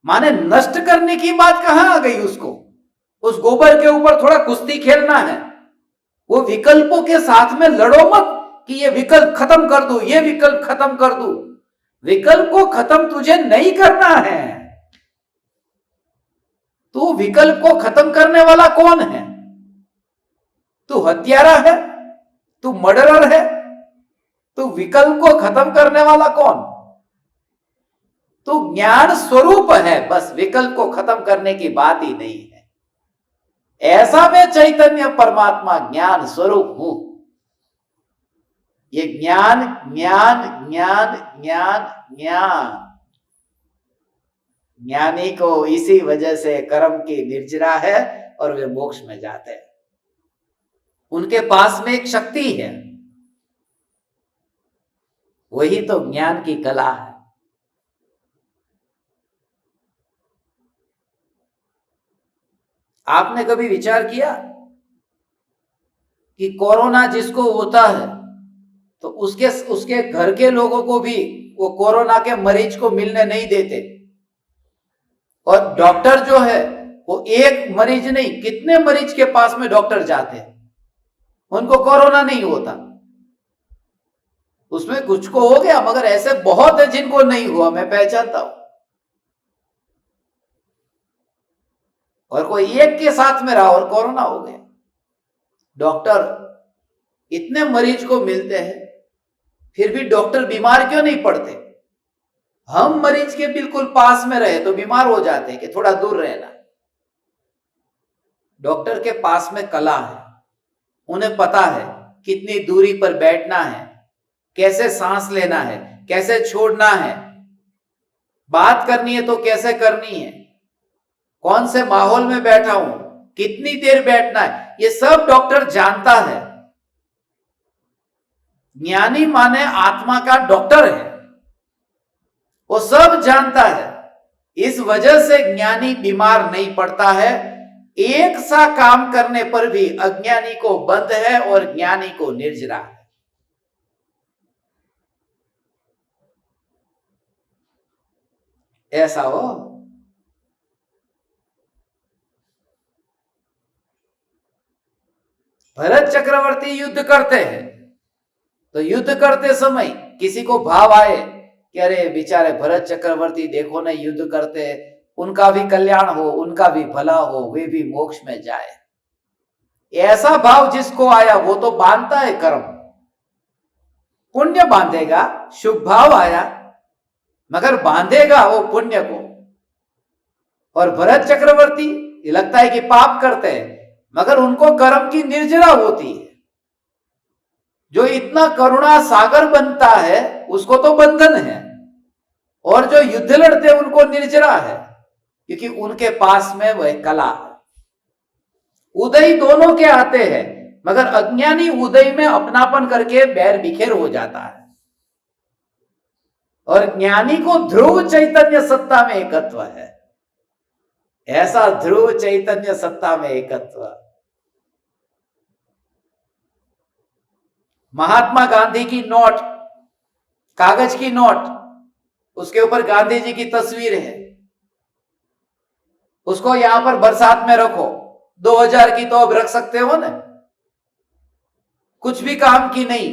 माने नष्ट करने की बात कहां आ गई उसको। उस गोबर के ऊपर थोड़ा कुश्ती खेलना है, वो विकल्पों के साथ में लड़ो मत कि ये विकल्प खत्म कर दूं, ये विकल्प खत्म कर दूं। विकल्प को खत्म तुझे नहीं करना है। तू विकल्प को खत्म करने वाला कौन है? तू हत्यारा है, तू मर्डरर है, तू विकल्प को खत्म करने वाला कौन? तू ज्ञान स्वरूप है, बस विकल्प को खत्म करने की बात ही नहीं है। ऐसा मैं चैतन्य परमात्मा ज्ञान स्वरूप हूं। ये ज्ञान ज्ञान ज्ञान ज्ञान ज्ञान, ज्ञानी को इसी वजह से कर्म की निर्जरा है और वे मोक्ष में जाते हैं। उनके पास में एक शक्ति है, वही तो ज्ञान की कला है। आपने कभी विचार किया कि कोरोना जिसको होता है तो उसके घर के लोगों को भी वो कोरोना के मरीज को मिलने नहीं देते, और डॉक्टर जो है वो एक मरीज नहीं, कितने मरीज के पास में डॉक्टर जाते हैं, उनको कोरोना नहीं होता। उसमें कुछ को हो गया, मगर ऐसे बहुत है जिनको नहीं हुआ, मैं पहचानता हूं। और कोई एक के साथ में रहा और कोरोना हो गया। डॉक्टर इतने मरीज को मिलते हैं, फिर भी डॉक्टर बीमार क्यों नहीं पड़ते? हम मरीज के बिल्कुल पास में रहे तो बीमार हो जाते हैं कि थोड़ा दूर रहना। डॉक्टर के पास में कला है, उन्हें पता है कितनी दूरी पर बैठना है, कैसे सांस लेना है, कैसे छोड़ना है, बात करनी है तो कैसे करनी है, कौन से माहौल में बैठा हूं, कितनी देर बैठना है, ये सब डॉक्टर जानता है। ज्ञानी माने आत्मा का डॉक्टर है, वो सब जानता है। इस वजह से ज्ञानी बीमार नहीं पड़ता है। एक सा काम करने पर भी अज्ञानी को बंध है और ज्ञानी को निर्जरा है। ऐसा हो। भरत चक्रवर्ती युद्ध करते हैं, तो युद्ध करते समय किसी को भाव आए कि अरे बेचारे भरत चक्रवर्ती देखो ना युद्ध करते हैं, उनका भी कल्याण हो, उनका भी भला हो, वे भी मोक्ष में जाए। ऐसा भाव जिसको आया वो तो बांधता है कर्म, पुण्य बांधेगा। शुभ भाव आया मगर बांधेगा वो पुण्य को। और भरत चक्रवर्ती ये लगता है कि पाप करते हैं, मगर उनको कर्म की निर्जरा होती है। जो इतना करुणा सागर बनता है उसको तो बंधन है, और जो युद्ध लड़ते उनको निर्जरा है, क्योंकि उनके पास में वह कला है। उदय दोनों के आते हैं, मगर अज्ञानी उदय में अपनापन करके बैर बिखेर हो जाता है। और ज्ञानी को ध्रुव चैतन्य सत्ता में एकत्व है। ऐसा ध्रुव चैतन्य सत्ता में एकत्व। महात्मा गांधी की नोट, कागज की नोट, उसके ऊपर गांधी जी की तस्वीर है, उसको यहां पर बरसात में रखो, 2000 की तो अब रख सकते हो ना, कुछ भी काम की नहीं,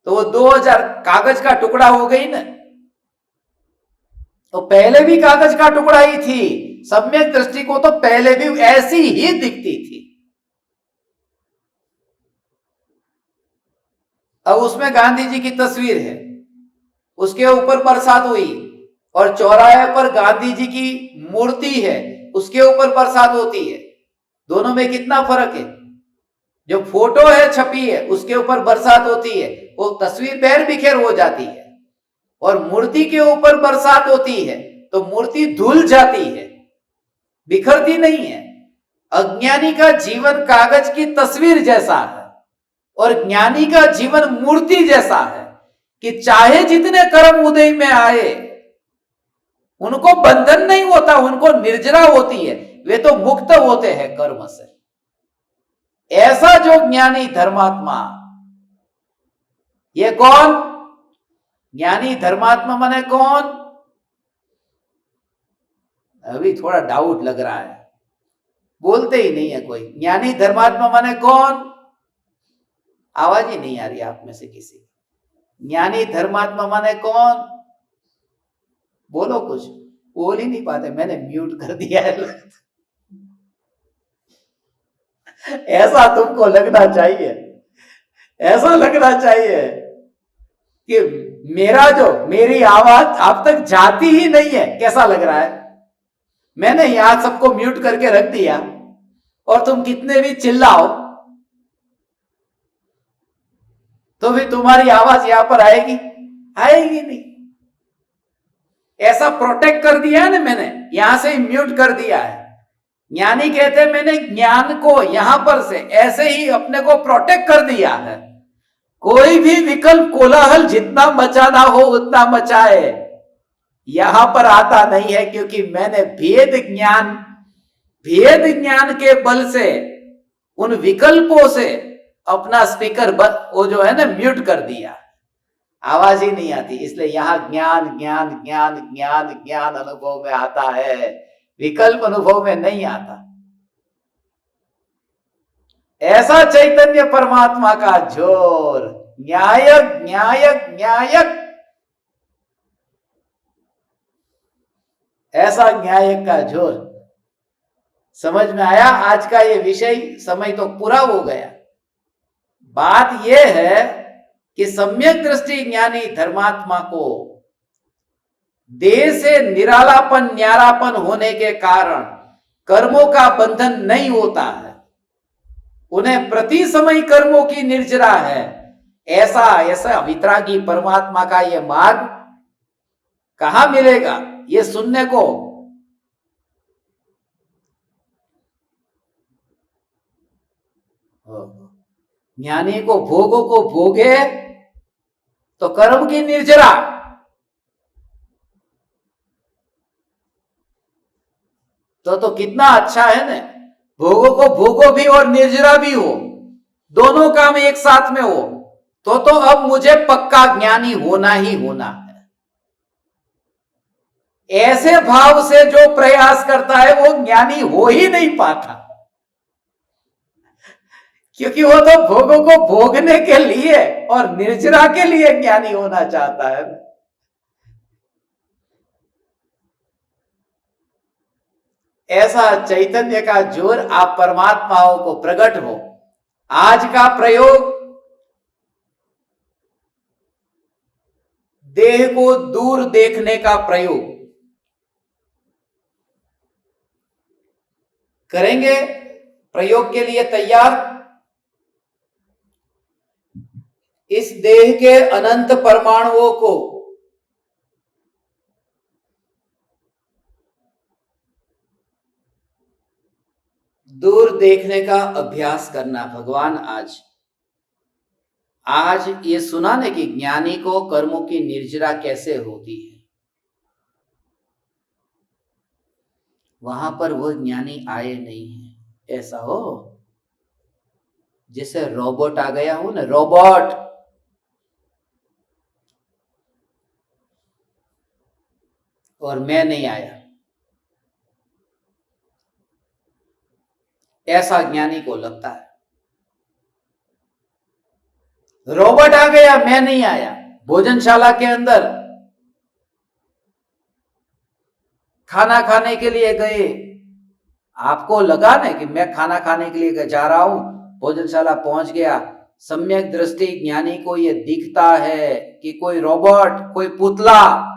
तो वो 2000 कागज का टुकड़ा हो गई ना। तो पहले भी कागज का टुकड़ा ही थी, सम्यक दृष्टि को तो पहले भी ऐसी ही दिखती थी। अब उसमें गांधी जी की तस्वीर है, उसके ऊपर बरसात हुई, और चौराहे पर गांधी जी की मूर्ति है, उसके ऊपर बरसात होती है। दोनों में कितना फर्क है? जो फोटो है छपी है उसके ऊपर बरसात होती है, वो तस्वीर बैर बिखेर हो जाती है, और मूर्ति के ऊपर बरसात होती है तो मूर्ति धुल जाती है, बिखरती नहीं है। अज्ञानी का जीवन कागज की तस्वीर जैसा है और ज्ञानी का जीवन मूर्ति जैसा है, कि चाहे जितने कर्म उदय में आए उनको बंधन नहीं होता, उनको निर्जरा होती है, वे तो मुक्त होते हैं कर्म से। ऐसा जो ज्ञानी धर्मात्मा, ये कौन? ज्ञानी धर्मात्मा माने कौन? अभी थोड़ा डाउट लग रहा है, बोलते ही नहीं है कोई। ज्ञानी धर्मात्मा माने कौन? आवाज ही नहीं आ रही आप में से किसी। ज्ञानी धर्मात्मा माने कौन? बोलो, कुछ बोल ही नहीं पाते, मैंने म्यूट कर दिया है। ऐसा तुमको लगना चाहिए, ऐसा लगना चाहिए कि मेरी आवाज आप तक जाती ही नहीं है। कैसा लग रहा है? मैंने यहां सबको म्यूट करके रख दिया और तुम कितने भी चिल्लाओ तो भी तुम्हारी आवाज यहां पर आएगी? आएगी नहीं। ऐसा प्रोटेक्ट कर दिया है ना मैंने, यहां से ही म्यूट कर दिया है। ज्ञानी कहते हैं मैंने ज्ञान को यहां पर से ऐसे ही अपने को प्रोटेक्ट कर दिया है। कोई भी विकल्प कोलाहल जितना मचाना हो उतना मचाए, यहां पर आता नहीं है, क्योंकि मैंने भेद ज्ञान के बल से उन विकल्पों से अपना स्पीकर वो जो है ना म्यूट कर दिया, आवाज ही नहीं आती। इसलिए यहां ज्ञान ज्ञान ज्ञान ज्ञान ज्ञान अनुभव में आता है। विकल्प अनुभव में नहीं आता। ऐसा चैतन्य परमात्मा का जोर, न्यायक न्यायक न्यायक, ऐसा न्यायक का जोर। समझ में आया आज का ये विषय? समय तो पूरा हो गया। बात यह है कि सम्यक दृष्टि ज्ञानी धर्मात्मा को देह से निरालापन न्यारापन होने के कारण कर्मों का बंधन नहीं होता है, उन्हें प्रति समय कर्मों की निर्जरा है। ऐसा ऐसा वितरागी परमात्मा का यह मार्ग कहां मिलेगा ये सुनने को? ज्ञानी को भोगों को भोगे तो कर्म की निर्जरा, तो कितना अच्छा है ना। भोगों को भोगो भी और निर्जरा भी हो, दोनों काम एक साथ में हो, तो अब मुझे पक्का ज्ञानी होना ही होना है। ऐसे भाव से जो प्रयास करता है वो ज्ञानी हो ही नहीं पाता, क्योंकि वो तो भोगों को भोगने के लिए और निर्जरा के लिए ज्ञानी होना चाहता है। ऐसा चैतन्य का जोर आप परमात्माओं को प्रकट हो। आज का प्रयोग देह को दूर देखने का प्रयोग करेंगे। प्रयोग के लिए तैयार? इस देह के अनंत परमाणुओं को दूर देखने का अभ्यास करना। भगवान आज ये सुना ने कि ज्ञानी को कर्मों की निर्जरा कैसे होती है। वहां पर वो ज्ञानी आए नहीं है। ऐसा हो जैसे रोबोट आ गया हो ना, रोबोट, और मैं नहीं आया, ऐसा ज्ञानी को लगता है। रोबोट आ गया, मैं नहीं आया। भोजनशाला के अंदर खाना खाने के लिए गए, आपको लगा ना कि मैं खाना खाने के लिए जा रहा हूं, भोजनशाला पहुंच गया। सम्यक दृष्टि ज्ञानी को यह दिखता है कि कोई रोबोट, कोई पुतला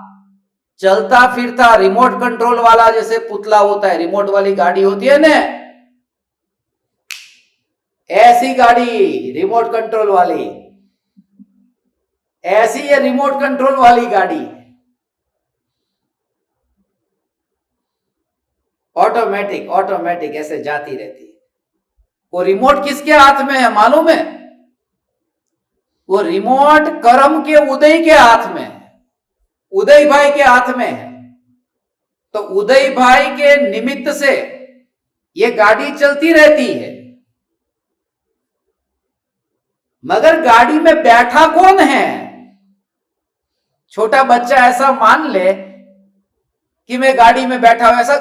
चलता फिरता रिमोट कंट्रोल वाला, जैसे पुतला होता है, रिमोट वाली गाड़ी होती है ना, ऐसी गाड़ी रिमोट कंट्रोल वाली, ऐसी ये रिमोट कंट्रोल वाली गाड़ी ऑटोमेटिक ऑटोमेटिक ऐसे जाती रहती है। वो रिमोट किसके हाथ में है मालूम है? वो रिमोट कर्म के उदय के हाथ में है, उदय भाई के हाथ में है। तो उदय भाई के निमित्त से ये गाड़ी चलती रहती है, मगर गाड़ी में बैठा कौन है? छोटा बच्चा ऐसा मान ले कि मैं गाड़ी में बैठा हूं, ऐसा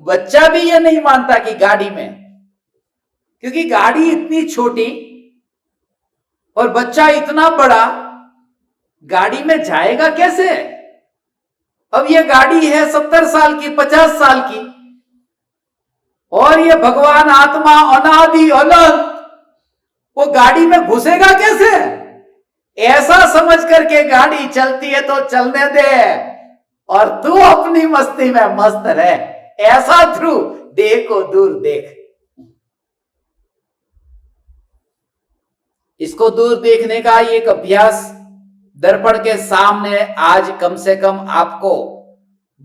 बच्चा भी ये नहीं मानता कि गाड़ी में, क्योंकि गाड़ी इतनी छोटी और बच्चा इतना बड़ा, गाड़ी में जाएगा कैसे? अब ये गाड़ी है 70 साल की, 50 साल की, और ये भगवान आत्मा अनादि अनंत, वो गाड़ी में घुसेगा कैसे? ऐसा समझ करके गाड़ी चलती है तो चलने दे, और तू अपनी मस्ती में मस्त रहे। ऐसा ध्रुव, देह को दूर देख। इसको दूर देखने का एक अभ्यास दर्पण के सामने आज कम से कम आपको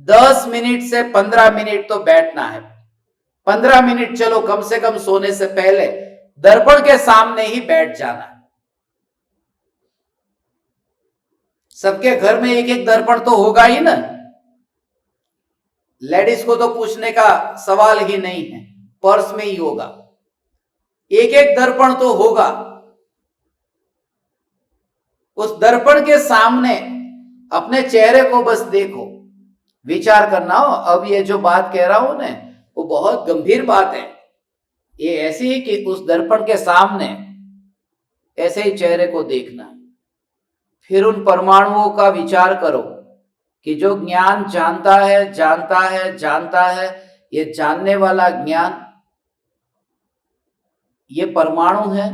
10 मिनट से 15 मिनट तो बैठना है। 15 मिनट चलो, कम से कम सोने से पहले दर्पण के सामने ही बैठ जाना। सबके घर में एक एक दर्पण तो होगा ही ना। लेडीज को तो पूछने का सवाल ही नहीं है, पर्स में ही होगा। एक एक दर्पण तो होगा। उस दर्पण के सामने अपने चेहरे को बस देखो, विचार करना हो। अब ये जो बात कह रहा हूं ना, वो बहुत गंभीर बात है। ये ऐसी ही कि उस दर्पण के सामने ऐसे ही चेहरे को देखना, फिर उन परमाणुओं का विचार करो कि जो ज्ञान जानता है जानता है जानता है, ये जानने वाला ज्ञान, ये परमाणु है।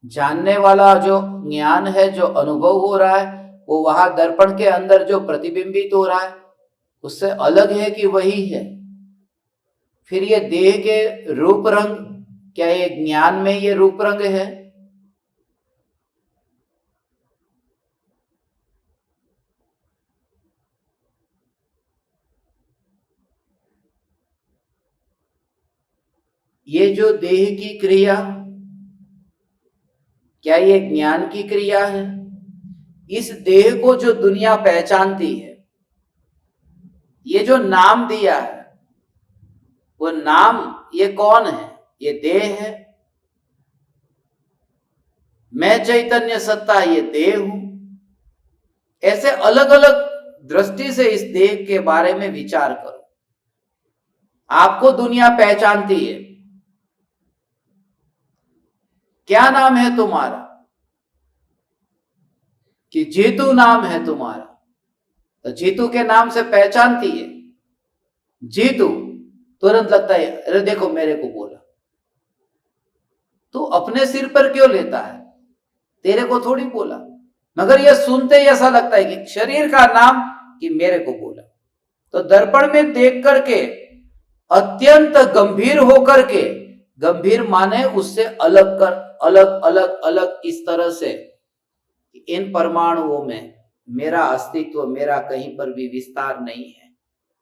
जानने वाला जो ज्ञान है, जो अनुभव हो रहा है, वो वहां दर्पण के अंदर जो प्रतिबिंबित हो रहा है, उससे अलग है कि वही है। फिर ये देह के रूप रंग, क्या ये ज्ञान में ये रूप रंग है? ये जो देह की क्रिया, क्या ये ज्ञान की क्रिया है? इस देह को जो दुनिया पहचानती है, ये जो नाम दिया है, वो नाम ये कौन है? ये देह है। मैं चैतन्य सत्ता, ये देह हूं। ऐसे अलग अलग दृष्टि से इस देह के बारे में विचार करो। आपको दुनिया पहचानती है। क्या नाम है तुम्हारा? कि जीतू नाम है तुम्हारा, तो जीतू के नाम से पहचानती है। जीतू, तुरंत लगता है अरे देखो मेरे को बोला। तू अपने सिर पर क्यों लेता है? तेरे को थोड़ी बोला। मगर यह सुनते ही ऐसा लगता है कि शरीर का नाम, कि मेरे को बोला। तो दर्पण में देख करके अत्यंत गंभीर होकर के, गंभीर माने उससे अलग कर, अलग अलग अलग इस तरह से, इन परमाणुओं में मेरा अस्तित्व, मेरा कहीं पर भी विस्तार नहीं है।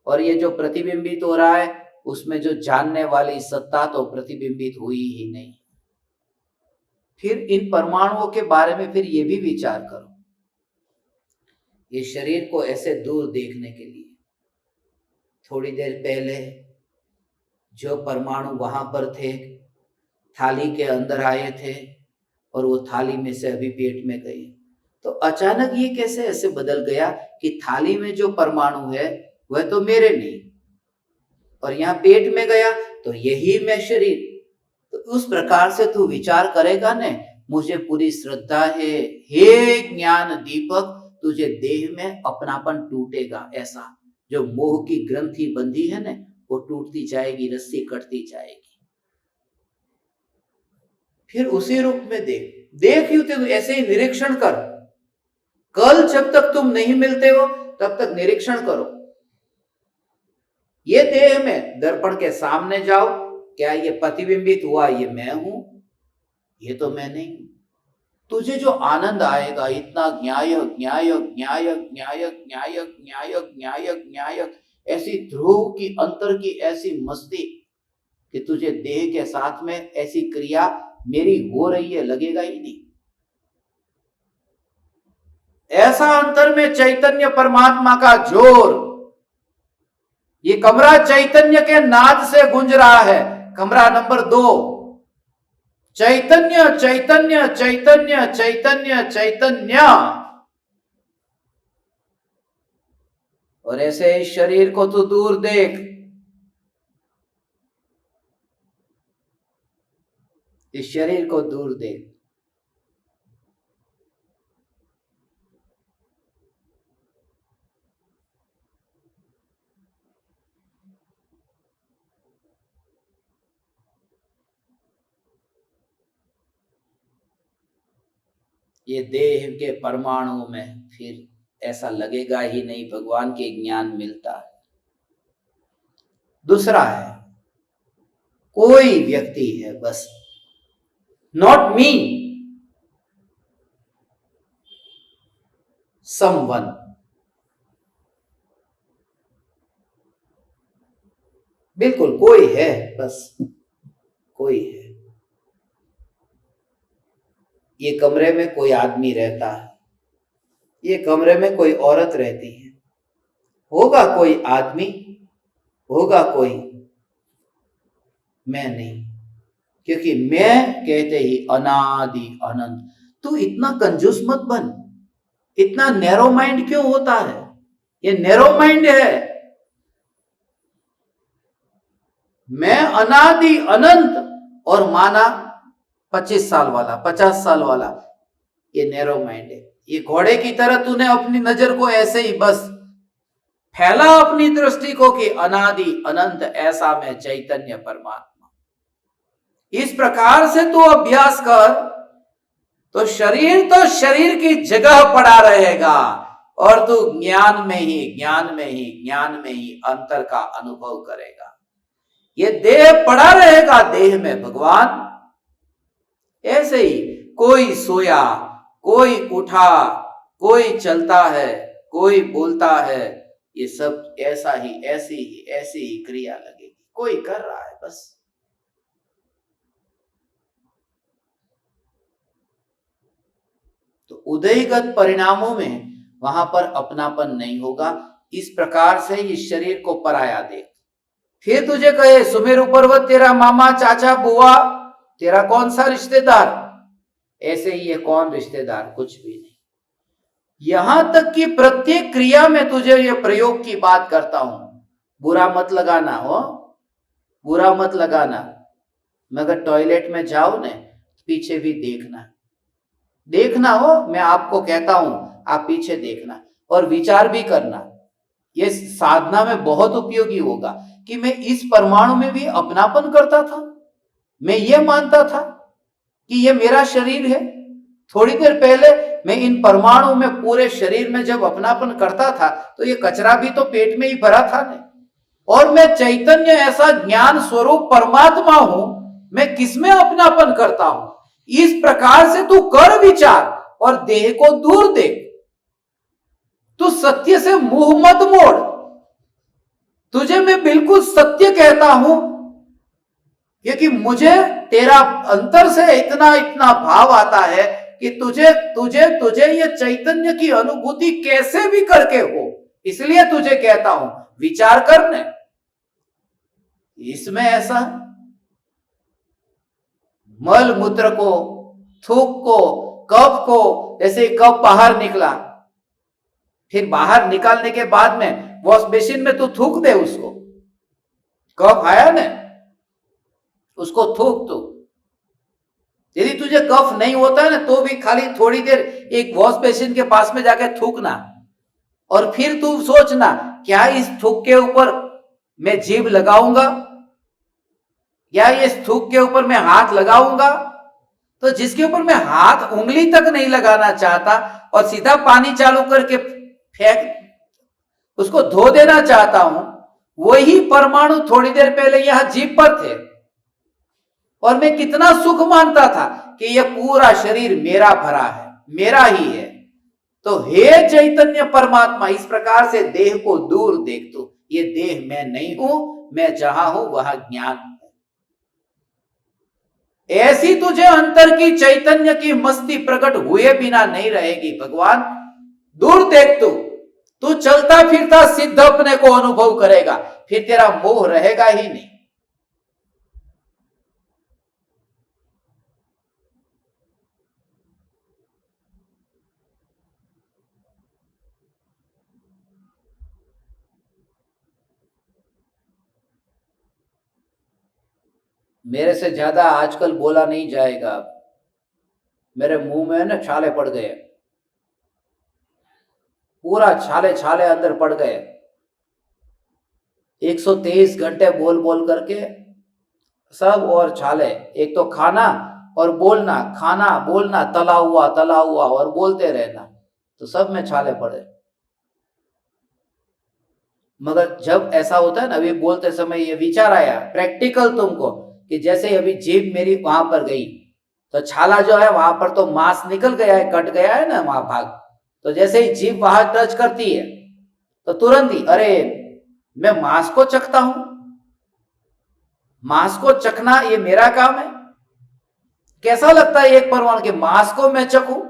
और ये जो प्रतिबिंबित हो रहा है, उसमें जो जानने वाली सत्ता तो प्रतिबिंबित हुई ही नहीं। फिर इन परमाणुओं के बारे में फिर ये भी विचार करो। ये शरीर को ऐसे दूर देखने के लिए, थोड़ी देर पहले जो परमाणु वहां पर थे, थाली के अंदर आए थे, और वो थाली में से अभी पेट में गए, तो अचानक ये कैसे ऐसे बदल गया कि थाली में जो परमाणु है वह तो मेरे नहीं, और यहाँ पेट में गया तो यही मैं शरीर। तो उस प्रकार से तू विचार करेगा ने, मुझे पूरी श्रद्धा है, हे ज्ञान दीपक, तुझे देह में अपनापन टूटेगा। ऐसा जो मोह की ग्रंथि बंधी है ना, वो टूटती जाएगी, रस्सी कटती जाएगी। फिर उसी रूप में देख यू तो ऐसे ही निरीक्षण कर। कल जब तक तुम नहीं मिलते हो तब तक निरीक्षण करो। ये देह में दर्पण के सामने जाओ, क्या ये प्रतिबिंबित हुआ ये मैं हूं? ये तो मैं नहीं हूं। तुझे जो आनंद आएगा, इतना न्यायक न्यायक न्यायक न्यायक न्यायक न्यायक न्यायक न्यायक, ऐसी ध्रुव की अंतर की ऐसी मस्ती कि तुझे देह के साथ में ऐसी क्रिया मेरी हो रही है लगेगा ही नहीं। ऐसा अंतर में चैतन्य परमात्मा का जोर, ये कमरा चैतन्य के नाद से गूंज रहा है। कमरा नंबर 2, चैतन्य चैतन्य चैतन्य चैतन्य चैतन्य। और ऐसे इस शरीर को तू दूर देख, इस शरीर को दूर देख। ये देह के परमाणुओं में फिर ऐसा लगेगा ही नहीं भगवान के ज्ञान मिलता है। दूसरा है, कोई व्यक्ति है बस, नॉट मी, समवन। बिल्कुल कोई है, बस कोई है। ये कमरे में कोई आदमी रहता है, ये कमरे में कोई औरत रहती है, होगा कोई आदमी, होगा कोई, मैं नहीं। क्योंकि मैं कहते ही अनादि अनंत। तू इतना कंजूस मत बन, इतना नैरो माइंड क्यों होता है? ये नैरो माइंड है। मैं अनादि अनंत और माना 25 साल वाला, 50 साल वाला, ये नैरो माइंड है। ये घोड़े की तरह तूने अपनी नजर को ऐसे ही बस फैला अपनी दृष्टि को कि अनादि अनंत ऐसा मैं चैतन्य परमात्मा। इस प्रकार से तू अभ्यास कर तो शरीर की जगह पड़ा रहेगा और तू ज्ञान में ही अंतर का अनुभव करेगा। ये देह पड़ा रहेगा, देह में भगवान। ऐसे ही कोई सोया, कोई उठा, कोई चलता है, कोई बोलता है, ये सब ऐसी ही क्रिया लगेगी। कोई कर रहा है बस। तो उदयगत परिणामों में वहां पर अपनापन नहीं होगा। इस प्रकार से इस शरीर को पराया देख। फिर तुझे कहे सुमेरु पर्वत तेरा मामा, चाचा, बुआ, तेरा कौन सा रिश्तेदार? ऐसे ही है, कौन रिश्तेदार? कुछ भी नहीं। यहां तक कि प्रत्येक क्रिया में तुझे ये प्रयोग की बात करता हूं, बुरा मत लगाना हो, बुरा मत लगाना। मगर टॉयलेट में जाओ ने, पीछे भी देखना हो, मैं आपको कहता हूं, आप पीछे देखना और विचार भी करना। ये साधना में बहुत उपयोगी होगा कि मैं इस परमाणु में भी अपनापन करता था। मैं ये मानता था कि ये मेरा शरीर है। थोड़ी देर पहले मैं इन परमाणु में, पूरे शरीर में जब अपनापन करता था तो ये कचरा भी तो पेट में ही भरा था नहीं। और मैं चैतन्य, ऐसा ज्ञान स्वरूप परमात्मा हूं, मैं किसमें अपनापन करता हूं? इस प्रकार से तू कर विचार और देह को दूर देख। तू सत्य से मुंह मत मोड़। तुझे मैं बिल्कुल सत्य कहता हूं, क्योंकि मुझे तेरा अंतर से इतना भाव आता है कि तुझे ये चैतन्य की अनुभूति कैसे भी करके हो। इसलिए तुझे कहता हूं विचार करने। इसमें ऐसा मल मूत्र को, थूक को, कफ को, जैसे कफ बाहर निकला, फिर बाहर निकालने के बाद में वॉश बेसिन में तू थूक दे उसको। कफ आया ना, उसको थूक। तो यदि तुझे कफ नहीं होता है ना, तो भी खाली थोड़ी देर एक वॉश बेसिन के पास में जाके थूकना और फिर तू सोचना, क्या इस थूक के ऊपर मैं जीभ लगाऊंगा या इस थूक के ऊपर मैं हाथ लगाऊंगा? तो जिसके ऊपर मैं हाथ, उंगली तक नहीं लगाना चाहता और सीधा पानी चालू करके फेंक, उसको धो देना चाहता हूं, वही परमाणु थोड़ी देर पहले यहां जीभ पर थे और मैं कितना सुख मानता था कि यह पूरा शरीर मेरा भरा है, मेरा ही है। तो हे चैतन्य परमात्मा, इस प्रकार से देह को दूर देख। तो ये देह मैं नहीं हूं, मैं जहां हूं वहां ज्ञान है। ऐसी तुझे अंतर की चैतन्य की मस्ती प्रकट हुए बिना नहीं रहेगी भगवान। दूर देख। तू चलता फिरता सिद्ध अपने को अनुभव करेगा, फिर तेरा मोह रहेगा ही नहीं। मेरे से ज्यादा आजकल बोला नहीं जाएगा। मेरे मुंह में ना छाले पड़ गए, पूरा छाले छाले अंदर पड़ गए। 123 घंटे बोल बोल करके सब, और छाले। एक तो खाना और बोलना, खाना बोलना, तला हुआ और बोलते रहना, तो सब में छाले पड़े। मगर जब ऐसा होता है ना, अभी बोलते समय ये विचार आया प्रैक्टिकल तुमको, कि जैसे अभी जीभ मेरी वहां पर गई तो छाला जो है वहां पर तो मांस निकल गया है, कट गया है ना वहां भाग। तो जैसे ही जीभ वहां टच करती है तो तुरंत ही, अरे मैं मांस को चखता हूं, मांस को चखना ये मेरा काम है। कैसा लगता है एक परमाणु के मांस को मैं चखूं?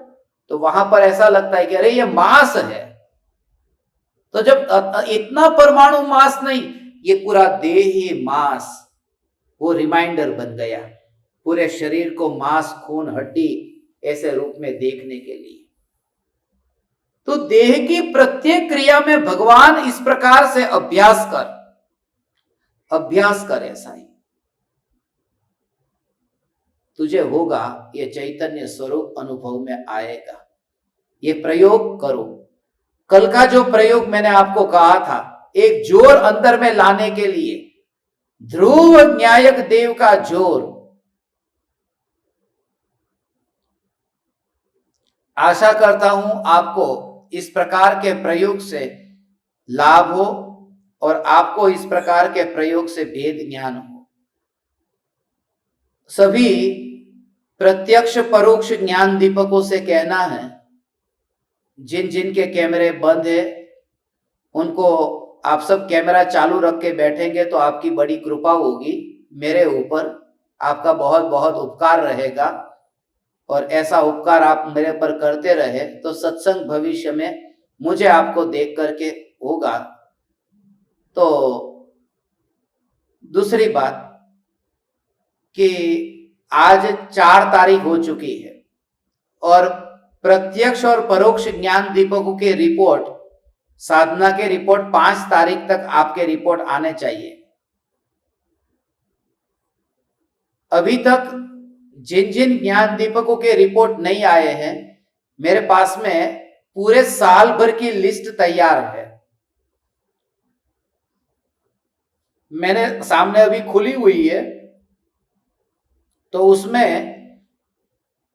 तो वहां पर ऐसा लगता है कि अरे ये मांस है। तो जब इतना परमाणु मांस नहीं, ये पूरा देह ही मांस, वो रिमाइंडर बन गया पूरे शरीर को मांस, खून, हड्डी ऐसे रूप में देखने के लिए। तो देह की प्रत्येक क्रिया में भगवान इस प्रकार से अभ्यास कर ऐसा ही तुझे होगा, ये चैतन्य स्वरूप अनुभव में आएगा। ये प्रयोग करो। कल का जो प्रयोग मैंने आपको कहा था, एक जोर अंदर में लाने के लिए, ध्रुव न्यायक देव का जोर, आशा करता हूं आपको इस प्रकार के प्रयोग से लाभ हो और आपको इस प्रकार के प्रयोग से भेद ज्ञान हो। सभी प्रत्यक्ष परोक्ष ज्ञान दीपकों से कहना है, जिन जिन के कैमरे बंद है उनको आप सब कैमरा चालू रख के बैठेंगे तो आपकी बड़ी कृपा होगी मेरे ऊपर, आपका बहुत बहुत उपकार रहेगा। और ऐसा उपकार आप मेरे पर करते रहे तो सत्संग भविष्य में मुझे आपको देख करके होगा। तो दूसरी बात कि आज 4 तारीख हो चुकी है और प्रत्यक्ष और परोक्ष ज्ञान दीपकों के रिपोर्ट, साधना के रिपोर्ट 5 तारीख तक आपके रिपोर्ट आने चाहिए। अभी तक जिन जिन ज्ञान दीपकों के रिपोर्ट नहीं आए हैं, मेरे पास में पूरे साल भर की लिस्ट तैयार है। मैंने सामने अभी खुली हुई है, तो उसमें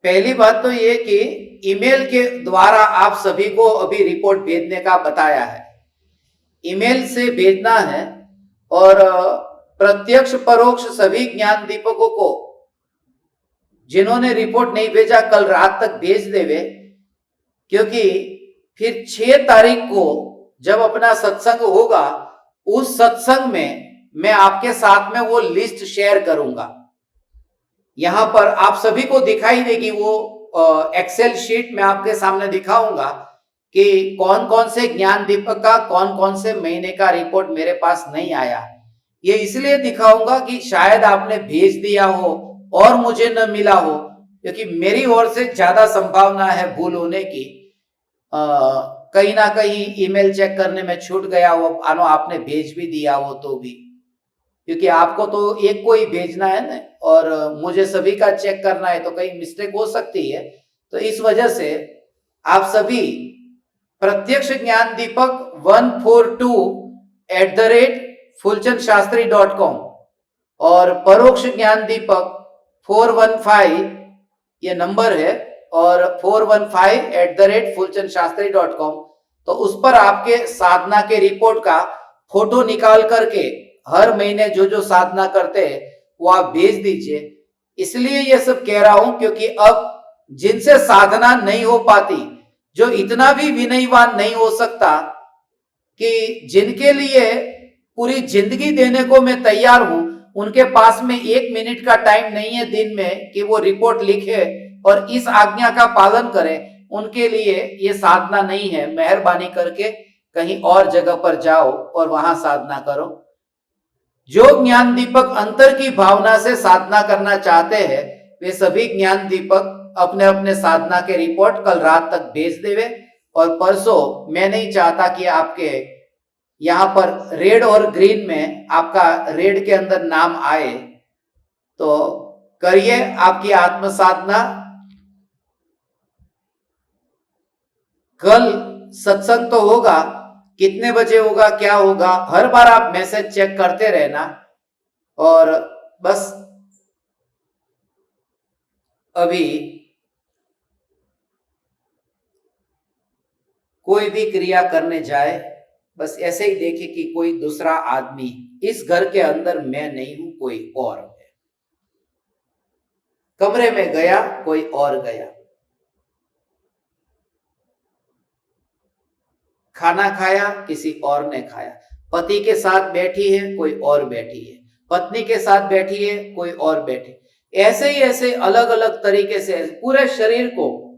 पहली बात तो ये कि ईमेल के द्वारा आप सभी को अभी रिपोर्ट भेजने का बताया है, ईमेल से भेजना है। और प्रत्यक्ष परोक्ष सभी ज्ञान दीपकों को जिन्होंने रिपोर्ट नहीं भेजा कल रात तक भेज देवे, क्योंकि फिर 6 तारीख को जब अपना सत्संग होगा, उस सत्संग में मैं आपके साथ में वो लिस्ट शेयर करूंगा। यहां पर आप सभी को दिखाई देगी वो एक्सेल शीट में आपके सामने दिखाऊंगा कि कौन कौन से ज्ञान दीपक का कौन कौन से महीने का रिपोर्ट मेरे पास नहीं आया। ये इसलिए दिखाऊंगा कि शायद आपने भेज दिया हो और मुझे न मिला हो, क्योंकि मेरी ओर से ज्यादा संभावना है भूल होने की। कहीं ना कहीं ईमेल चेक करने में छूट गया हो, मानो आपने भेज भी दिया हो तो भी, क्योंकि आपको तो एक को ही भेजना है ना और मुझे सभी का चेक करना है, तो कहीं मिस्टेक हो सकती है। तो इस वजह से आप सभी प्रत्यक्ष ज्ञान दीपक 142@fullchandshastri.com और परोक्ष ज्ञान दीपक 415 ये नंबर है और 415@fullchandshastri.com, तो उस पर आपके साधना के रिपोर्ट का फोटो निकाल करके हर महीने जो जो साधना करते हैं वो आप भेज दीजिए। इसलिए ये सब कह रहा हूं क्योंकि अब जिनसे साधना नहीं हो पाती, जो इतना भी विनयवान नहीं हो सकता कि जिनके लिए पूरी जिंदगी देने को मैं तैयार हूं, उनके पास में 1 मिनट का टाइम नहीं है दिन में कि वो रिपोर्ट लिखे और इस आज्ञा का पालन करें, उनके लिए ये साधना नहीं है। मेहरबानी करके कहीं और जगह पर जाओ और वहां साधना करो। जो ज्ञान दीपक अंतर की भावना से साधना करना चाहते हैं, वे सभी ज्ञान दीपक अपने अपने साधना के रिपोर्ट कल रात तक भेज देवे। और परसों मैं नहीं चाहता कि आपके यहां पर रेड और ग्रीन में आपका रेड के अंदर नाम आए, तो करिए आपकी आत्म साधना। कल सत्संग तो होगा, कितने बजे होगा क्या होगा हर बार आप मैसेज चेक करते रहना। और बस अभी कोई भी क्रिया करने जाए, बस ऐसे ही देखे कि कोई दूसरा आदमी इस घर के अंदर, मैं नहीं हूं, कोई और है। कमरे में गया कोई और गया, खाना खाया किसी और ने खाया, पति के साथ बैठी है कोई और बैठी है, पत्नी के साथ बैठी है कोई और बैठी, ऐसे ही ऐसे अलग अलग तरीके से पूरे शरीर को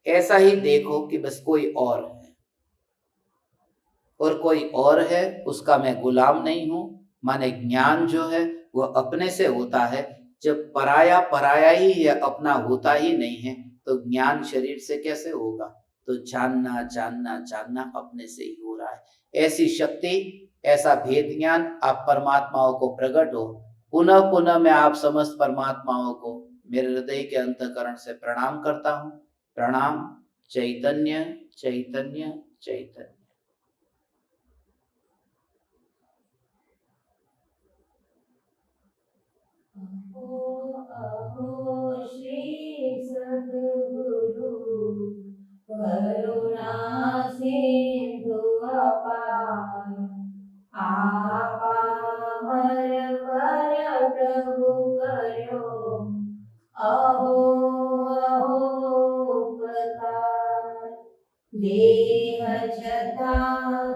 ऐसा ही देखो कि बस कोई और है और कोई और है, उसका मैं गुलाम नहीं हूं। माने ज्ञान जो है वह अपने से होता है। जब पराया पराया ही है, अपना होता ही नहीं है, तो ज्ञान शरीर से कैसे होगा। तो जानना जानना जानना अपने से ही हो रहा है। ऐसी शक्ति, ऐसा भेद ज्ञान आप परमात्माओं को प्रकट हो। पुनः पुनः मैं आप समस्त परमात्माओं को मेरे हृदय के अंतःकरण से प्रणाम करता हूँ। प्रणाम। चैतन्य चैतन्य चैतन्य। अहो अहो श्री सद्गुरु करुणा सिंधु अपार, आपामर पर प्रभु करो अहो अहो उपकार। देह छता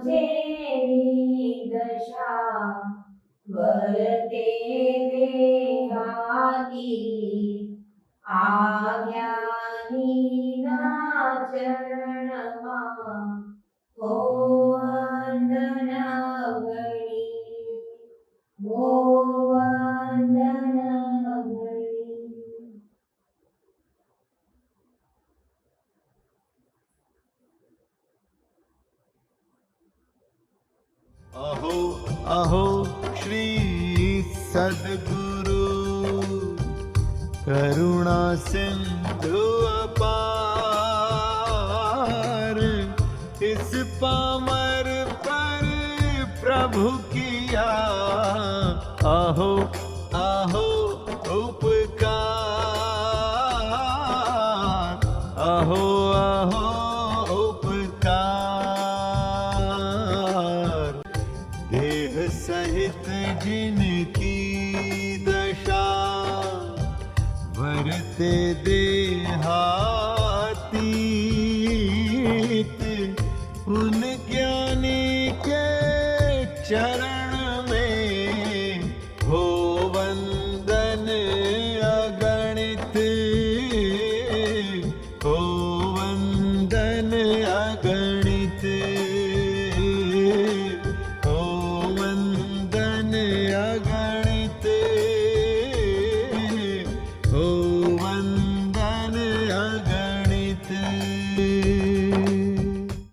जेनी दशा वरते देहाती, आज्ञानी ना चरणमा ओ वंदन गणी, ओ वंदन गणी। अहो अहो श्री सद्गुरु करुणा सिंधु अपार, इस पामर पर प्रभु किया अहो अहो उपकार, अहो अहो उपकार। देह सहित जिनकी दशा वरते देहातीत, उन ज्ञानी के चरण